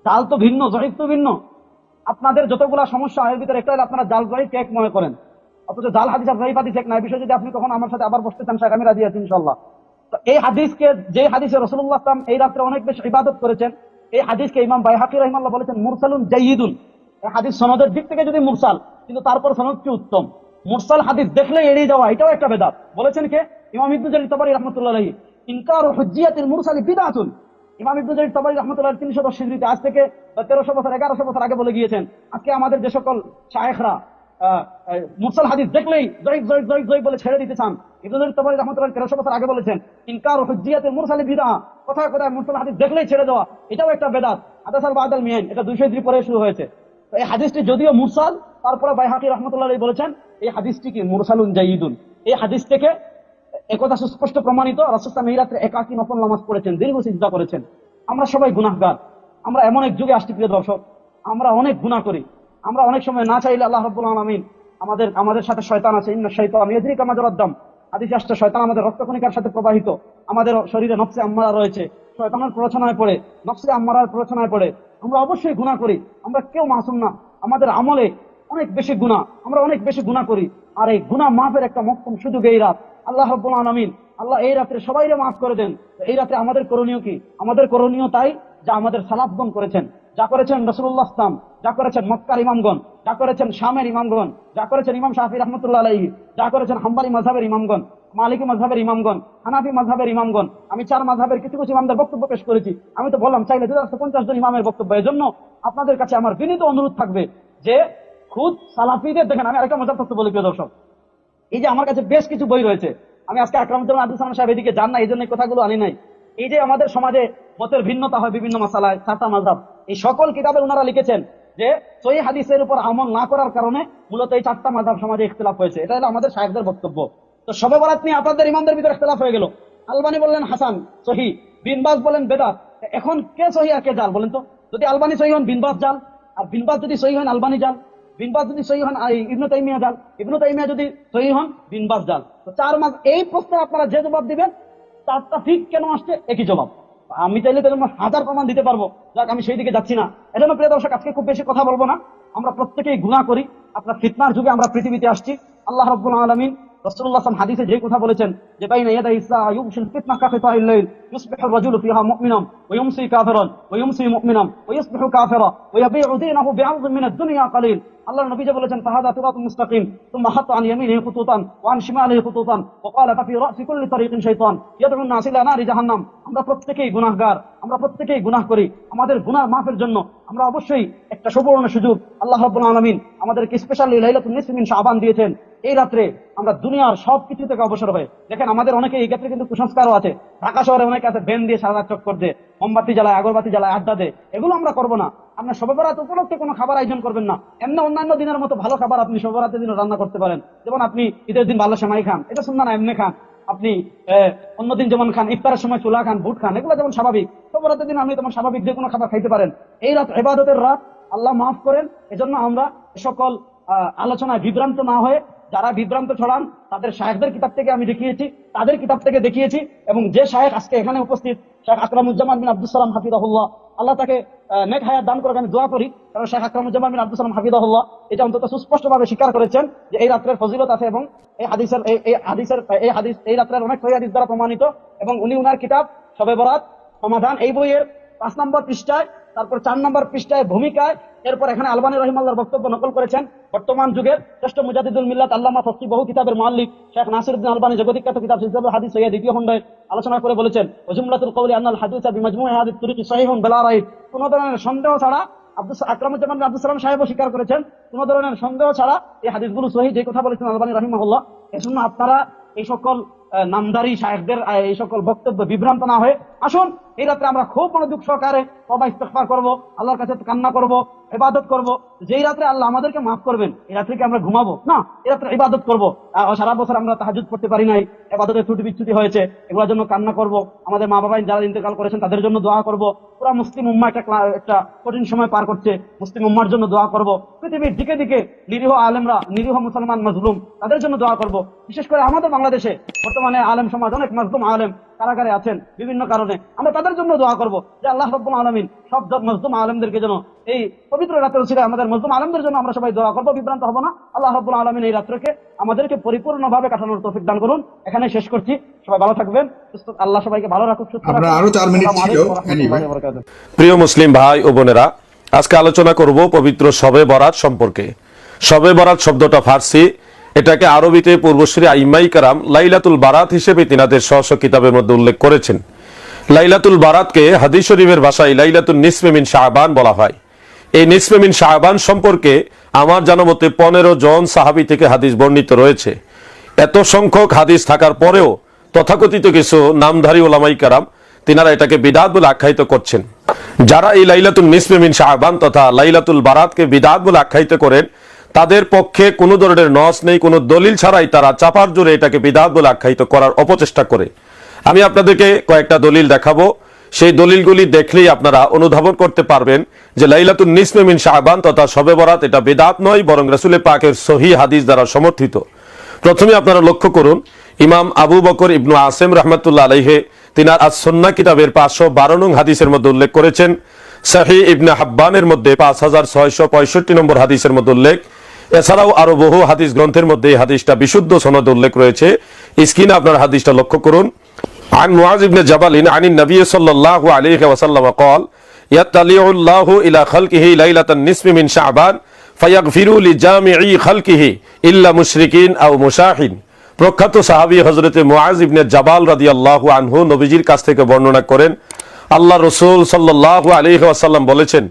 জাল তো ভিন্ন, জয়ীফ তো ভিন্ন। আপনাদের যতগুলা সমস্যা এর ভিতরে একটা হলো আপনারা জাল জয়ীফ এক মনে করেন, অথচ জাল হাদিস আর জয়ীফ হাদিস এক না। এই বিষয়ে যদি আপনি তখন আমার সাথে আবার বসতে চান, আমি রাজি আছি ইনশাআল্লাহ। তো এই হাদিসকে, যে হাদিসে রাসূলুল্লাহ সাল্লাল্লাহু আলাইহি ওয়াসাল্লাম এই রাত্রে অনেক বেশি ইবাদত করেছেন, এই হাদিসকে ইমাম বাইহাকী রাহিমাহুল্লাহ বলেছেন মুরসালুন জাইয়িদুন। এই হাদিস সনদের দিক থেকে যদি মুরসাল, কিন্তু তারপর সনদটি উত্তম। মুরসাল হাদিস দেখলে এড়িয়ে যাওয়া এটাও একটা বেদাত। বলেছেন কে? ইমাম ইবনে জারীর তাবরী রাহমাতুল্লাহ আলাইহি, ইনকারু হুজ্জিয়াতিল মুরসালি বিদআতুন। ইমাম ইবনে জারীর তাবরী রাহমাতুল্লাহ 310 হিজরিতে, আজ থেকে 1300 বছর 1100 বছর আগে বলে গিয়েছেন। আজকে আমাদের যে সকল শায়েখরা মুরসাল হাদিস দেখলেই জয়ীফ জয়ীফ জয়ীফ জয়ীফ বলে ছেড়ে দিতে চান। ইবনে জারির তাবরি রাহমাতুল্লাহ 1300 বছর আগে বলেছেন ইনকার হুজ্জিয়াতুল মুরসালি বিদআ, কথায় কথায় মুরসাল হাদিস দেখলেই ছেড়ে দেওয়া এটাও একটা বেদাত। হাদাসাল বাদাল মিয়ান, এটা 200 হিজরি পরে শুরু হয়েছে। তো এই হাদিসটি যদিও মুরসাল, তারপরে বাইহাকি রাহমাতুল্লাহ আলাইহি বলেছেন এই হাদিসটি কি মুরসালুন জাইয়িদুন। এই হাদিস থেকে একথা সুস্পষ্ট প্রমাণিত, রাসূল সাল্লাল্লাহু আলাইহি ওয়াসাল্লাম এই রাতে একাকী নফল নামাজ পড়েছেন, দীর্ঘ সিজদা করেছেন। আমরা সবাই গুনাহগার, আমরা এমন এক যুগে আসছি প্রিয় দর্শক, আমরা অনেক গুনাহ করি। আমরা অনেক সময় না চাইলে আল্লাহ রাব্বুল আলামিন আমাদের সাথে শয়তান আছে, ইন্না শাইতান ইয়াজরি কামা জারাদ দাম। হাদিসে আসছে শয়তান আমাদের রক্তকণিকার সাথে প্রবাহিত। আমাদের শরীরে নফসে আম্মারা রয়েছে, শয়তানের প্ররোচনায় পড়ে, নফসে আম্মারার প্ররোচনায় পড়ে আমরা অবশ্যই গুনাহ করি। আমরা কেউ মাসুম না, আমাদের আমলে অনেক বেশি গুনাহ, আমরা অনেক বেশি গুনাহ করি। আর এই গুনাহ মাফের একটা মহত্তম সুযোগ এই রাত। আল্লাহ রাব্বুল আলামিন আল্লাহ এই রাত্রে সবাইকে মাফ করে দেন। এই রাত্রে আমাদের করণীয় কি? আমাদের করণীয় তাই যা আমাদের সালাফগণ করেছেন, যা করেছেন রাসূলুল্লাহ সাল্লাল্লাহু আলাইহি ওয়াসাল্লাম, যা করেছেন মক্কার ইমামগণ, যা করেছেন শামের ইমামগণ, যা করেছেন ইমাম শাফি রাহমাতুল্লাহ আলাইহি, যা করেছেন হাম্বলি মাযহাবের ইমামগণ, মালিকি মাযহাবের ইমামগণ, হানাফি মাযহাবের ইমামগণ। আমি 4 মাযহাবের কিছু কিছু ইমামদের বক্তব্য পেশ করেছি। আমি তো বললাম চাইলে 250 জন ইমামের বক্তব্য। এজন্য আপনাদের কাছে আমার বিনীত অনুরোধ থাকবে যে খুদ সালাফিদের দেখেন। আমি আরেকটা মজার তথ্য বলি প্রিয় দর্শক, এই যে আমার কাছে বেশ কিছু বই রয়েছে, আমি আজকে আকরামুজ্জামান আব্দুল সালাম সাহেব এদিকে যান না, এই জন্য এই কথাগুলো আনি নাই। এই যে আমাদের সমাজে মতের ভিন্নতা হয় বিভিন্ন মাসালায়, 4টা মাযহাব, এই সকল কিতাবে ওনারা লিখেছেন যে সহিহ হাদিসের উপর আমল না করার কারণে মূলত এই 4টা মাযহাব সমাজে ইখতিলাফ হয়েছে। এটা হলো আমাদের শায়েখদের বক্তব্য। তো শবে বরাত নিয়ে আপনাদের ইমামদের ভিতরে ইখতিলাফ হয়ে গেল। আলবানী বললেন হাসান সহিহ, বিন বাজ বলেন বেদাত। এখন কে সহিহ আর কে জাল বলেন তো? যদি আলবানী সহিহ হন বিন বাজ জাল, আর বিন বাজ যদি সহিহ হন আলবানী জাল, বিন বাজ যদি সহিহ হন ইবনে তাইমিয়া জাল, ইবনে তাইমিয়া যদি সহিহ হন বিন বাজ জাল। তো 4 মাস এই প্রশ্নে আপনারা যে জবাব দিবেন 4টা ঠিক কেন আসছে একই জবাব। আমি চাইলে তার জন্য 1000 প্রমাণ দিতে পারবো। যাক, আমি সেই দিকে যাচ্ছি না। এজন্য প্রিয় দর্শক আজকে খুব বেশি কথা বলবো না। আমরা প্রত্যেকেই গুনাহ করি। আপনার ফিতনার যুগে আমরা পৃথিবীতে আসছি। আল্লাহ রাব্বুল আলামিন রাসূলুল্লাহ সাল্লাল্লাহু আলাইহি ওয়াসাল্লাম হাদিসে যে কথা বলেছেন যে বাইনা ইয়াদাই ইসা ইউবশিল ফিতনা কাফিতাইল লাইল ইউসবিহু আর-রাজুলু ফিহা মুমিনান ওয়া ইউমসি কাফিরান ওয়া ইউমসি মুমিনান ওয়া ইসবিহু কাফিরা ওয়া ইয়াবিউ দীনাহু বি'আরদিন মিন আদ-দুনিয়া কালিল। আল্লাহর নবী যে বলেছেন ফাহাদা সিরাতুল মুস্তাকিম সুম্মা হাত্তা আন ইয়ামিনিহি খুতুতান ওয়া আন শিমালিহি খুতুতান ওয়া ক্বালা ফাফি রাসি কুল্লি তারিকিন শাইতান ইয়াদউ আন-নাস ইলা নারি জাহান্নাম। আমরা প্রত্যেকেই গুনাহগার, আমরা প্রত্যেকেই গুনাহ করি। আমাদের গুনাহ মাফের জন্য আমরা অবশ্যই একটা সুবর্ণ সুযোগ আল্লাহ রাব্বুল আলামিন আমাদেরকে স্পেশালি লাইলাতুন নিসফি মিন শাবান দিয়েছেন। এই রাত্রে আমরা দুনিয়ার সবকিছু থেকে অবসর হয়ে, দেখেন আমাদের অনেকে এই ক্ষেত্রে কিন্তু কুসংস্কারও আছে। ঢাকা শহরে অনেকে আছে ভ্যান দিয়ে সারা রাত চক্কর দেয়, মোমবাতি জ্বালায়, আগরবাতি জ্বালায়, আড্ডা দেয়। এগুলো আমরা করবো না। আপনার শবে বরাত উপলক্ষে কোনো খাবার আয়োজন করবেন না। এমনি অন্যান্য দিনের মতো ভালো খাবার আপনি শবে বরাতের দিনে রান্না করতে পারেন। যেমন আপনি ঈদের দিন ভালো সেমাই খান, এটা সুন্নাহ না, এমনি খান। আপনি অন্যদিন যেমন খান, ইফতারের সময় চুলা খান, বুট খান, এগুলো যেমন স্বাভাবিক। শবে বরাতের দিন আপনি তেমন স্বাভাবিক যে কোনো খাবার খাইতে পারেন। এই রাত ইবাদতের রাত, আল্লাহ মাফ করেন। এজন্য আমরা সকল আলোচনায় বিভ্রান্ত না হয়ে, যারা বিভ্রান্ত ছড়ান তাদের শায়েখদের কিতাব থেকে আমি দেখিয়েছি, তাদের কিতাব থেকে দেখিয়েছি। এবং যে শায়েখ আজকে এখানে উপস্থিত শেখ আকরামুজ্জামান বিন আব্দুস সালাম হাফিজাহুল্লাহ, আল্লাহ তাকে নেক হায়াত দান করুক, আমি দোয়া করি। কারণ শেখ আকরামুজ্জামান বিন আব্দুস সালাম হাফিজাহুল্লাহ এটা অন্তত সুস্পষ্টভাবে স্বীকার করেছেন যে এই রাত্রের ফজিলত আছে এবং এই রাত্রের অনেক সহিহ হাদিস দ্বারা প্রমাণিত। এবং উনি উনার কিতাব শবে বরাত সমাধান, এই বইয়ের 5 নম্বর পৃষ্ঠায়, তারপর 4 নম্বর পৃষ্ঠায় ভূমিকায়, এরপর এখানে আলবানী রাহিমাহুল্লাহর বক্তব্য নকল করেছেন। বর্তমান যুগের শ্রেষ্ঠ মুজাদ্দিদুল মিল্লাত আল্লামা ফকি বহু কিতাবের মুআল্লিফ শেখ নাসিরউদ্দিন আলবানী জগদ্বিখ্যাত কিতাব সিলসিলাতুল হাদিস সহিহ দ্বিতীয় খণ্ডে আলোচনা করে বলেছেন ওয়াজুমলাতুল কওলি আন্নাল হাদিসা বিমাজমুই হাদিস তুরিকি সহিহুন বিলা রাইব। কোনো ধরনের সন্দেহ ছাড়া আকরামুজ্জামান বিন আব্দুস সালাম সাহেবও স্বীকার করেছেন, কোনো ধরনের সন্দেহ ছাড়া এই হাদিসগুলো সহিহ, যে কথা বলেছেন আলবানী রাহিমাহুল্লাহ। এজন্য আপনারা এই সকল নামদারি শায়েখদের এই সকল বক্তব্য বিভ্রান্ত না হয়ে আসুন এই রাত্রে আমরা খুব মনোযোগ সহকারে তওবা ইস্তিগফার করব, আল্লাহর কাছে কান্না করব, ইবাদত করব। যেই রাত্রে আল্লাহ আমাদেরকে মাফ করবেন, এই রাত্রে কি আমরা ঘুমাবো না, এই রাত্রে ইবাদত করব। সারা বছর আমরা তাহাজ্জুদ পড়তে পারি নাই, ইবাদতের ত্রুটি বিচ্যুতি হয়েছে, এগুলোর জন্য কান্না করব। আমাদের মা বাবা যারা ইন্তেকাল করেছেন তাদের জন্য দোয়া করব। পুরো মুসলিম উম্মাহ একটা কঠিন সময় পার করছে, মুসলিম উম্মাহর জন্য দোয়া করব। পৃথিবীর দিকে দিকে নিরীহ আলেমরা, নিরীহ মুসলমান মাজলুম, তাদের জন্য দোয়া করব। বিশেষ করে আমাদের বাংলাদেশে বর্তমানে আলেম সমাজ অনেক মাজলুম আলেম কারাগারে আছেন বিভিন্ন কারণে, আমরা তাদের জন্য দোয়া করব যে আল্লাহ রাব্বুল আলামিন সব মাজলুম আলেমদেরকে যেন এই পবিত্র রাতের উসিলায় আমাদের মাজলুম আলেমদের জন্য আমরা সবাই দোয়া করব, বিভ্রান্ত হব না। আল্লাহ রাব্বুল আলামিন এই রাতকে আমাদেরকে পরিপূর্ণভাবে কাটানোর তৌফিক দান করুন। এখানে শেষ করছি, সবাই ভালো থাকবেন, আল্লাহ সবাইকে ভালো রাখুক, সুস্থ রাখুক। আরো 4 মিনিট ছিল। প্রিয় মুসলিম ভাই ও বোনেরা, আজকে আলোচনা করব পবিত্র শবে বরাত সম্পর্কে। শবে বরাত শব্দটা ফার্সি, এটাকে আরবিতে পূর্বসূরি আইম্মাই কারাম লাইলাতুল বারাত হিসেবে তিনাদের স্ব কিতাবের মধ্যে উল্লেখ করেছেন। লাইলাতুল বারাতকে হাদিস শরীফের ভাষায় লাইলাতুন নিসফি মিন শাবান বলা হয়। এই নিসফে মিন শাবান সম্পর্কে আমার জানা মতে 15 জন সাহাবী থেকে হাদিস বর্ণিত রয়েছে। এত সংখ্যক হাদিস থাকার পরেও তথাকথিত কিছু নামধারী ওলামাই কারাম তিনারা এটাকে বিদআত বলে আখ্যায়িত করছেন। যারা এই লাইলাতুল নিসফে মিন শাবান তথা লাইলাতুল বারাতকে বিদআত বলে আখ্যায়িত করেন, তাদের পক্ষে কোনো ধরনের নস নেই, কোনো দলিল ছাড়াই তারা চাপার জোরে এটাকে বিদআত বলে আখ্যায়িত করার অপচেষ্টা করে। আমি আপনাদেরকে কয়েকটা দলিল দেখাবো, সেই দলিলগুলি দেখলেই আপনারা অনুধাবন করতে পারবেন যে লাইলাতুল নিসফে মিন শাবান তথা শবে বরাত এটা বিদআত নয়, বরং রাসূল পাকের সহিহ হাদিস দ্বারা সমর্থিত। প্রথমে আপনারা লক্ষ্য করুন, ইমাম আবু বকর ইবনু আসিম রাহমাতুল্লাহ আলাইহি তিনার আস-সুন্নাহ কিতাবের 512 নং হাদিসের মধ্যে উল্লেখ করেছেন। সহিহ ইবনে হাব্বানের মধ্যে 5665 নম্বর হাদিসের মধ্যে উল্লেখ। এছাড়াও আরো বহু হাদিস গ্রন্থের মধ্যে এই হাদিসটা বিশুদ্ধ সনদে উল্লেখ রয়েছে। স্ক্রিনে আপনারা হাদিসটা লক্ষ্য করুন। عن معاذ بن جبل عن النبي صلى الله عليه وسلم قال يطلع الله إلى خلقه ليلة النصف من شعبان فيغفر لجامع خلقه إلا مشركين أو مشاحن। প্রখ্যাত সাহাবী হযরতে মুআজ ইবনে জাবাল রাদিয়াল্লাহু আনহু নবীজির কাছ থেকে বর্ণনা করেন, আল্লাহ রাসূল সাল্লাল্লাহু আলাইহি ওয়াসাল্লাম বলেছেন,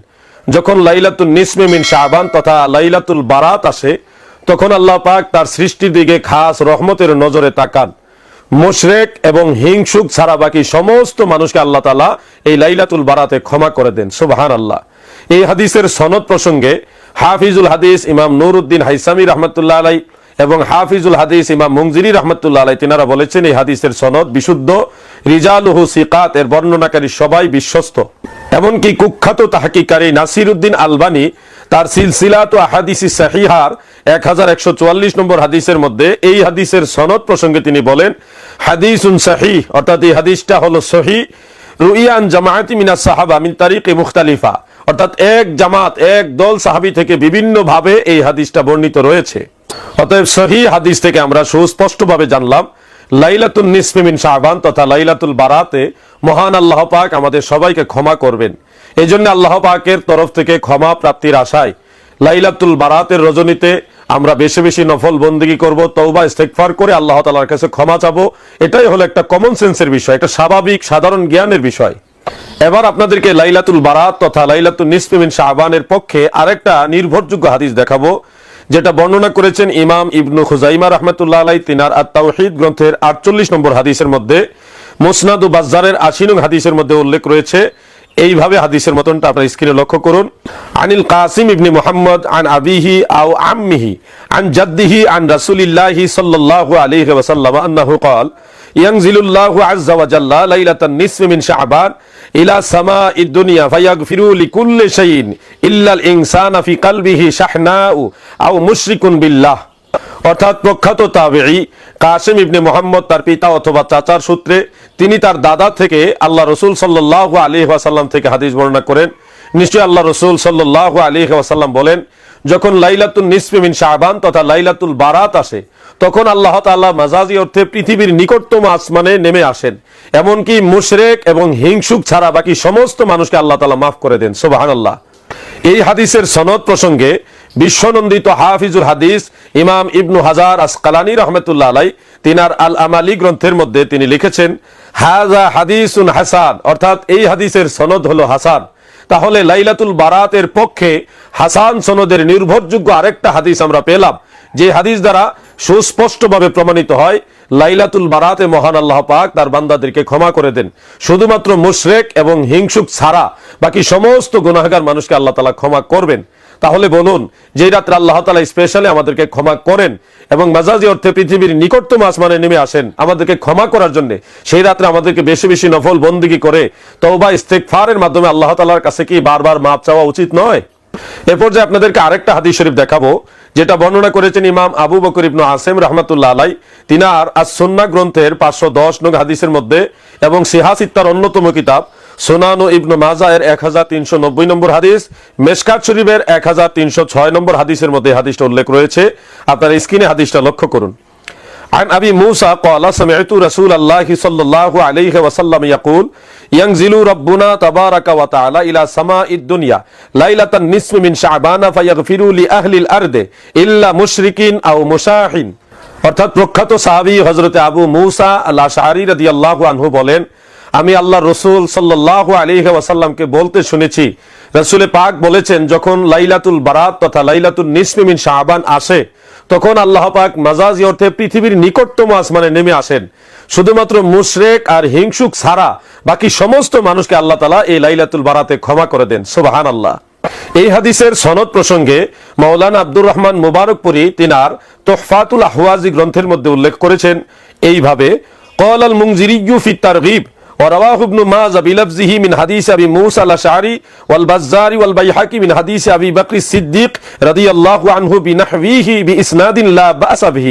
যখন লাইলাতুল নিসফে মিন শাবান তথা লাইলাতুল বারাত আসে, তখন আল্লাহ পাক তার সৃষ্টির দিকে খাস রহমতের নজরে তাকান। মুশরিক এবং হিংসুক ছাড়া বাকি সমস্ত মানুষকে আল্লাহ তাআলা এই লাইলাতুল বারাতে ক্ষমা করে দেন। সুবহানাল্লাহ। এই হাদিসের সনদ প্রসঙ্গে হাফিজুল হাদিস ইমাম নুরউদ্দিন হাইসামি রাহমাতুল্লাহ আলাইহি এবং হাফিজুল হাদিস ইমাম মুনজিরি রাহমাতুল্লাহ আলাইহি তিনারা বলেছেন এই হাদিসের সনদ বিশুদ্ধ, রিজালুহু সিকাত, এর বর্ণনাকারী সবাই বিশ্বস্ত। এমনকি কুখ্যাত তাহকিকারী নাসিরউদ্দিন আলবানী তার সিলসিলাতু আহাদিসিস সাহিহার 1144 নম্বর হাদিসের মধ্যে এই হাদিসের সনদ প্রসঙ্গে তিনি বলেন, হাদিসুন সহিহ, অর্থাৎ এই হাদিসটা হলো সহিহ, রুইয়ান জামাআতি মিনাস সাহাবা মিন তারিকি মুখতালিফা, অর্থাৎ এক জামাত এক দল সাহাবী থেকে বিভিন্ন ভাবে এই হাদিসটা বর্ণিত রয়েছে। অতএব সহিহ হাদিস থেকে আমরা সুস্পষ্টভাবে জানলাম লাইলাতুল নিসফে মিন শাবান তথা লাইলাতুল বারাতে মহান আল্লাহ পাক আমাদের সবাইকে ক্ষমা করবেন। এই জন্য আল্লাহ পাকের তরফ থেকে ক্ষমা প্রাপ্তির আশায় লাইলাতুল বারাতের রজনীতে আমরা বেশি বেশি নফল বন্দেগী করব, তওবা ইস্তেগফার করে আল্লাহ তাআলার কাছে ক্ষমা চাবো। এটাই হলো একটা কমন সেন্সের বিষয়, একটা স্বাভাবিক সাধারণ জ্ঞানের বিষয়। এবার আপনাদেরকে লাইলাতুল বারাত তথা লাইলাতুল নিসফে মিন শাবানের পক্ষে আরেকটা নির্ভরযোগ্য হাদিস দেখাবো, যেটা বর্ণনা করেছেন ইমাম ইবনু খুজাইমা রাহমাতুল্লাহ আলাইহি তিনার আত-তাওহীদ গ্রন্থের 48 নম্বর হাদিসের মধ্যে। মুসনাদ ও বাজ্জারের 80 নং হাদিসের মধ্যে উল্লেখ রয়েছে। এইভাবে হাদিসের মতনটা আপনারা স্ক্রিনে লক্ষ্য করুন। আনিল কাসিম ইবনে মুহাম্মদ আন আবিহি আও আম্মিহি আন জাদ্দিহি আন রাসূলিল্লাহি সাল্লাল্লাহু আলাইহি ওয়াসাল্লাম আন্নাহু ক্বাল ইয়ানজিলুল্লাহু আযজা ওয়া জাল্লা লাইলাতান নিসফি মিন শাবান ইলা সামাঈদ দুনিয়া ফায়াগফিরু লিকুল্লি শাইইন ইল্লাল ইনসানা ফি কলবিহি শাহনাউ আও মুশরিকুন বিল্লাহ। অর্থাৎ প্রখ্যাত তাবেঈ কাসিম ইবনে মুহাম্মদ তার পিতা অথবা চাচার সূত্রে তিনি তার দাদা থেকে আল্লাহ রাসূল সাল্লাল্লাহু আলাইহি ওয়াসাল্লাম থেকে হাদিস বর্ণনা করেন, নিশ্চয়ই আল্লাহ রাসূল সাল্লাল্লাহু আলাইহি ওয়াসাল্লাম বলেন, যখন লাইলাতুল নিসফে মিন শাবান তথা লাইলাতুল বারাত আসে, তখন আল্লাহ তাআলা মাজাজি অর্থে পৃথিবীর নিকটতম আসমানে নেমে আসেন। এমনকি মুশরিক এবং হিংসুক ছাড়া বাকি সমস্ত মানুষকে আল্লাহ তাআলা মাফ করে দেন। সুবহানাল্লাহ। এই হাদিসের সনদ প্রসঙ্গে বিশ্বনন্দিত হাফিজুল হাদিস ইমাম ইবনু হাজার আসকালানী রাহমাতুল্লাহ আলাইহি তিনার আল আমালি গ্রন্থের মধ্যে তিনি লিখেছেন, হাযা হাদিসুন হাসান, অর্থাৎ এই হাদিসের সনদ হলো হাসান। তাহলে লাইলাতুল বারাতের পক্ষে হাসান সনদের নির্ভরযোগ্য আরেকটা হাদিস আমরা পেলাম, যে হাদিস দ্বারা সুস্পষ্টভাবে প্রমাণিত হয় লাইলাতুল বারাতে মহান আল্লাহ পাক তার বান্দাদেরকে ক্ষমা করে দেন। শুধুমাত্র মুশরিক এবং হিংসুক ছাড়া বাকি সমস্ত গুনাহগার মানুষকে আল্লাহ তাআলা ক্ষমা করবেন। তাহলে বলুন, যে রাত্রে আল্লাহ তাআলা স্পেশালি আমাদেরকে ক্ষমা করেন এবং মাজাজি অর্থে পৃথিবীর নিকটতম আসমানে নেমে আসেন আমাদেরকে ক্ষমা করার জন্য, সেই রাত্রে আমাদেরকে বেশি বেশি নফল বন্দেগী করে তওবা ইস্তেগফারের মাধ্যমে আল্লাহ তাআলার কাছে কি বারবার মাফ চাওয়া উচিত নয়? এরপর যে আপনাদেরকে আরেকটা হাদিস শরীফ দেখাবো, যেটা বর্ণনা করেছেন ইমাম আবু বকর ইবনু আসিম রাহমাতুল্লাহ আলাইহি তিনার আস-সুন্নাহ গ্রন্থের 510 নং হাদিসের মধ্যে এবং সিহাসিত্তার অন্যতম কিতাব সুনান ইবনে মাজাহ এর 1390 নম্বর হাদিস, মেশকাত শরীফের 1306 নম্বর হাদিসের মধ্যে হাদিসটা উল্লেখ রয়েছে। আপনারা স্ক্রিনে হাদিসটা লক্ষ্য করুন। عن أبي موسى قال سمعت رسول الله صلى الله عليه وسلم يقول ينزل ربنا تبارك وتعالى إلى سماء الدنيا ليلة النصف من شعبان فيغفر لأهل الأرض إلا مشركين أو مشاحن। অর্থাৎ প্রখ্যাত সাহাবী হযরত আবু মুসা আল আশআরী রাদিয়াল্লাহু আনহু বলেন, আমি আল্লাহ রসুল সাল্লাল্লাহু আলাইহি ওয়াসাল্লামকে বলতে শুনেছি, রাসূলে পাক বলেছেন, যখন লাইলাতুল বারাত তথা লাইলাতুল নিসফি মিন শাবান আসে, তখন আল্লাহ পাক মাজাজি অর্থে পৃথিবীর নিকটতম আসমানে নেমে আসেন। শুধুমাত্র মুশরিক আর হিংসুক ছাড়া বাকি সমস্ত মানুষকে আল্লাহ তাআলা এই লাইলাতুল বারাতে ক্ষমা করে দেন। সুবহানাল্লাহ। এই হাদিসের সনদ প্রসঙ্গে মাওলানা আব্দুর রহমান মুবারকপুরী তিনার তুহফাতুল আহওয়াজি গ্রন্থের মধ্যে উল্লেখ করেছেন এইভাবে, قال المنذري في الترغيب ورواه ابن ماجه بلفظه من حديث ابي موسى الاشعري والبزار والبيهقي من حديث ابي بكر الصديق رضي الله عنه بنحوه باسناد لا باس به।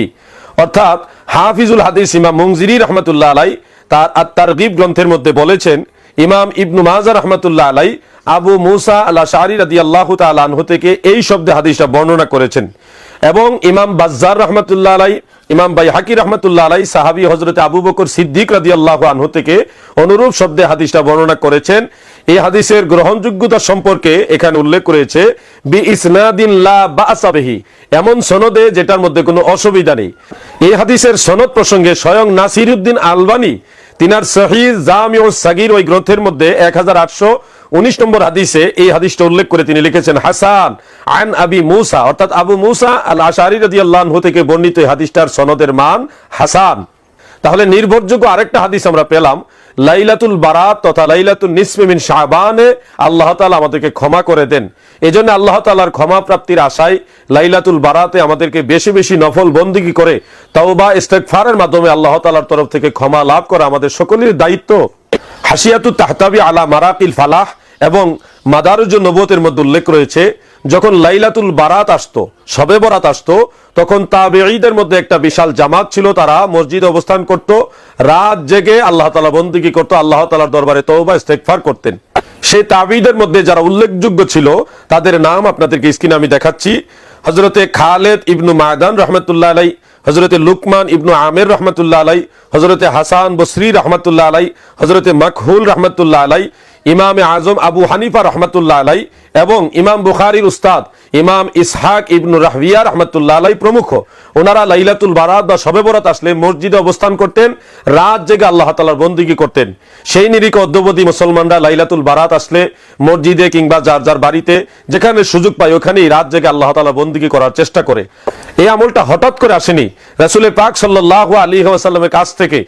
অর্থাৎ হাফিজুল হাদিস ইমাম মুনজিরি রাহমাতুল্লাহ আলাইহি তার আত-তারগিব গ্রন্থের মধ্যে বলেছেন, ইমাম ইবনু মাজাহ রাহমাতুল্লাহ আলাইহি আবু মুসা আল আশআরী রাদিয়াল্লাহু তাআলা আনহু থেকে এই শব্দে হাদিসটা বর্ণনা করেছেন, এবং ইমাম বাজ্জার রাহমাতুল্লাহ আলাইহি, ইমাম বাইহাকি রাহমাতুল্লাহ আলাইহি সাহাবী হযরত আবু বকর সিদ্দিক রাদিয়াল্লাহু আনহু থেকে অনুরূপ শব্দে হাদিসটা বর্ণনা করেছেন। এই হাদিসের গ্রহণযোগ্যতা সম্পর্কে এখানে উল্লেখ করেছে বি ইসনাদিন লা বা'সা বিহি, এমন সনদে যেটার মধ্যে কোনো অসুবিধা নেই। এই হাদিসের সনদ প্রসঙ্গে স্বয়ং নাসিরউদ্দিন আলবানী তিনার সহিহ জামিউস সাগীর ওই গ্রন্থের মধ্যে 1819 নম্বর হাদিসে এই হাদিসটা উল্লেখ করে তিনি লিখেছেন, হাসান আন আবি মুসা, অর্থাৎ আবু মুসা আল আশআরী রাদিয়াল্লাহু আনহু থেকে বর্ণিত এই হাদিসটার সনদের মান হাসান। তাহলে নির্ভরযোগ্য আরেকটা হাদিস আমরা পেলাম, লাইলাতুল বারাত তথা লাইলাতুল নিসফি মিন শাবানে আল্লাহ তাআলা আমাদেরকে ক্ষমা করে দেন। এজন্য আল্লাহ তাআলার ক্ষমা প্রাপ্তির আশায় লাইলাতুল বারাতে আমাদেরকে বেশি বেশি নফল বন্দেগী করে তাওবা ইস্তেগফারের মাধ্যমে আল্লাহ তাআলার তরফ থেকে ক্ষমা লাভ করা আমাদের সকলের দায়িত্ব। হাসিয়াতুত তাহতাবি আলা মারাকিল ফালাহ এবং মাদারুজুন নবুয়তের মধ্যে উল্লেখ রয়েছে, যখন লাইলাতুল বারাত আসতো, শবে বরাত আসতো, তখন তাবেঈদের মধ্যে একটা বিশাল জামাত ছিল, তারা মসজিদে অবস্থান করত, রাত জেগে আল্লাহ তাআলা বন্দেগী করত, আল্লাহ তাআলার দরবারে তওবা ইস্তেগফার করতেন। সেই তাবেঈদের মধ্যে যারা উল্লেখযোগ্য ছিল তাদের নাম আপনাদেরকে স্ক্রিনে আমি দেখাচ্ছি। হযরতে খালেদ ইবনু মাদান রাহমাতুল্লাহ আলাইহি, হযরতে লুকমান ইবনু আমির রাহমাতুল্লাহ আলাইহি, হযরতে হাসান বসরি রাহমাতুল্লাহ আলাইহি, হযরতে মাকহুল রাহমাতুল্লাহ আলাইহি, ইমাম আজম আবু হানিফা রাহমাতুল্লাহ আলাইহি এবং ইমাম বুখারীর উস্তাদ ইমাম ইসহাক ইবনু রাহবিয়া রাহমাতুল্লাহ আলাইহি প্রমুখ। ওনারা লাইলাতুল বারাত বা শবে বরাত আসলে মসজিদে অবস্থান করতেন, রাত জেগে আল্লাহ তাআলার বন্দেগী করতেন। সেই নিরিখে অদ্যবধি মুসলমানরা লাইলাতুল বারাত আসলে মসজিদে কিংবা যার যার বাড়িতে যেখানে সুযোগ পায় ওখানেই রাত জেগে আল্লাহ তাআলার বন্দেগী করার চেষ্টা করে। এই আমলটা হঠাৎ করে আসেনি, রাসূল পাক সাল্লাল্লাহু আলাইহি ওয়াসাল্লামের কাছ থেকে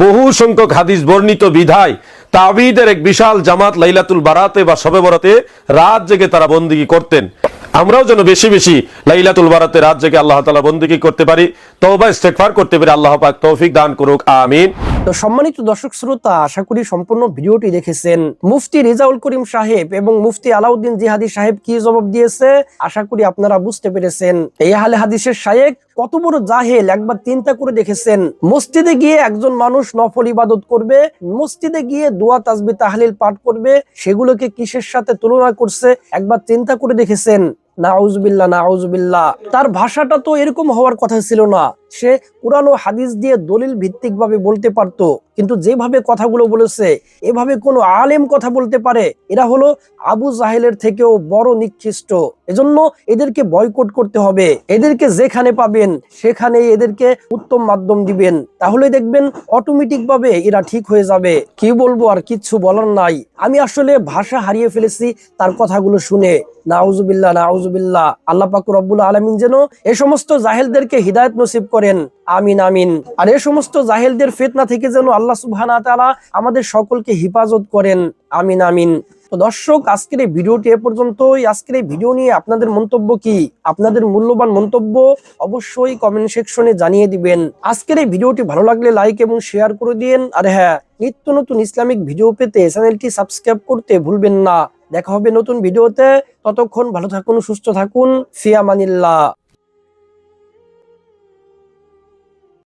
বহু সংখ্যক হাদিস বর্ণিত বিধায় তাবেঈদের এক বিশাল জামাত লাইলাতুল বারাতে বা শবে বরাতে রাত জেগে তারা বন্দেগী করতেন। আমরাও যেন বেশি বেশি লাইলাতুল বারাতে রাত জেগে আল্লাহ তাআলা বন্দেগী করতে পারি, তওবা ইস্তেগফার করতে পারি। আল্লাহ পাক তৌফিক দান করুক, আমিন। তো সম্মানিত দর্শক শ্রোতা, আশা করি সম্পূর্ণ ভিডিওটি দেখেছেন। মুফতি রেজাউল করিম সাহেব এবং মুফতি আলাউদ্দিন জিহাদি সাহেব কি জবাব দিয়েছে আশা করি আপনারা বুঝতে পেরেছেন। এই আহলে হাদিসের শায়েখ কত বড় জাহেল একবার চিন্তা করে দেখেছেন। মসজিদে গিয়ে একজন মানুষ নফল ইবাদত করবে, মসজিদে গিয়ে দোয়া তাসবিহ তাহলিল পাঠ করবে, সেগুলোকে কিসের সাথে তুলনা করছে একবার চিন্তা করে দেখেছেন? নাউজুবিল্লাহ নাউজুবিল্লাহ। তার ভাষাটা তো এরকম হওয়ার কথা ছিল না। সে কুরআন ও হাদিস দিয়ে দলিল ভিত্তিক ভাবে বলতে পারতো, কিন্তু যেভাবে কথাগুলো বলেছে এভাবে কোনো আলেম কথা বলতে পারে? এরা হলো আবু জাহেলের থেকেও বড় নিকৃষ্ট। এজন্য এদেরকে বয়কট করতে হবে। এদেরকে যেখানে পাবেন সেখানে এদেরকে উত্তম মাধ্যম দিবেন, তাহলে দেখবেন অটোমেটিক ভাবে এরা ঠিক হয়ে যাবে। কি বলবো, আর কিচ্ছু বলার নাই। আমি আসলে ভাষা হারিয়ে ফেলেছি তার কথাগুলো শুনে। নাউজুবিল্লাহ নাউজুবিল্লাহ। আল্লাহ পাক রব্বুল আলামিন যেন এই সমস্ত জাহেলদেরকে হিদায়াত নসিব করেন, আমিন আমিন। আর এই সমস্ত জাহেলদের ফিতনা থেকে যেন আল্লাহ সুবহানাহু ওয়া তাআলা আমাদের সকলকে হেফাজত করেন, আমিন আমিন। তো দর্শক, আজকের এই ভিডিওটি এ পর্যন্তই। আজকের এই ভিডিও নিয়ে আপনাদের মন্তব্য কি? আপনাদের মূল্যবান মন্তব্য অবশ্যই কমেন্ট সেকশনে জানিয়ে দিবেন। আজকের এই ভিডিওটি ভালো লাগলে লাইক এবং শেয়ার করে দিন। আর হ্যাঁ, নিত্য নতুন ইসলামিক ভিডিও পেতে চ্যানেলটি সাবস্ক্রাইব করতে ভুলবেন না। দেখা হবে নতুন ভিডিওতে। ততক্ষণ ভালো থাকুন, সুস্থ থাকুন, ফি আমানিল্লাহ।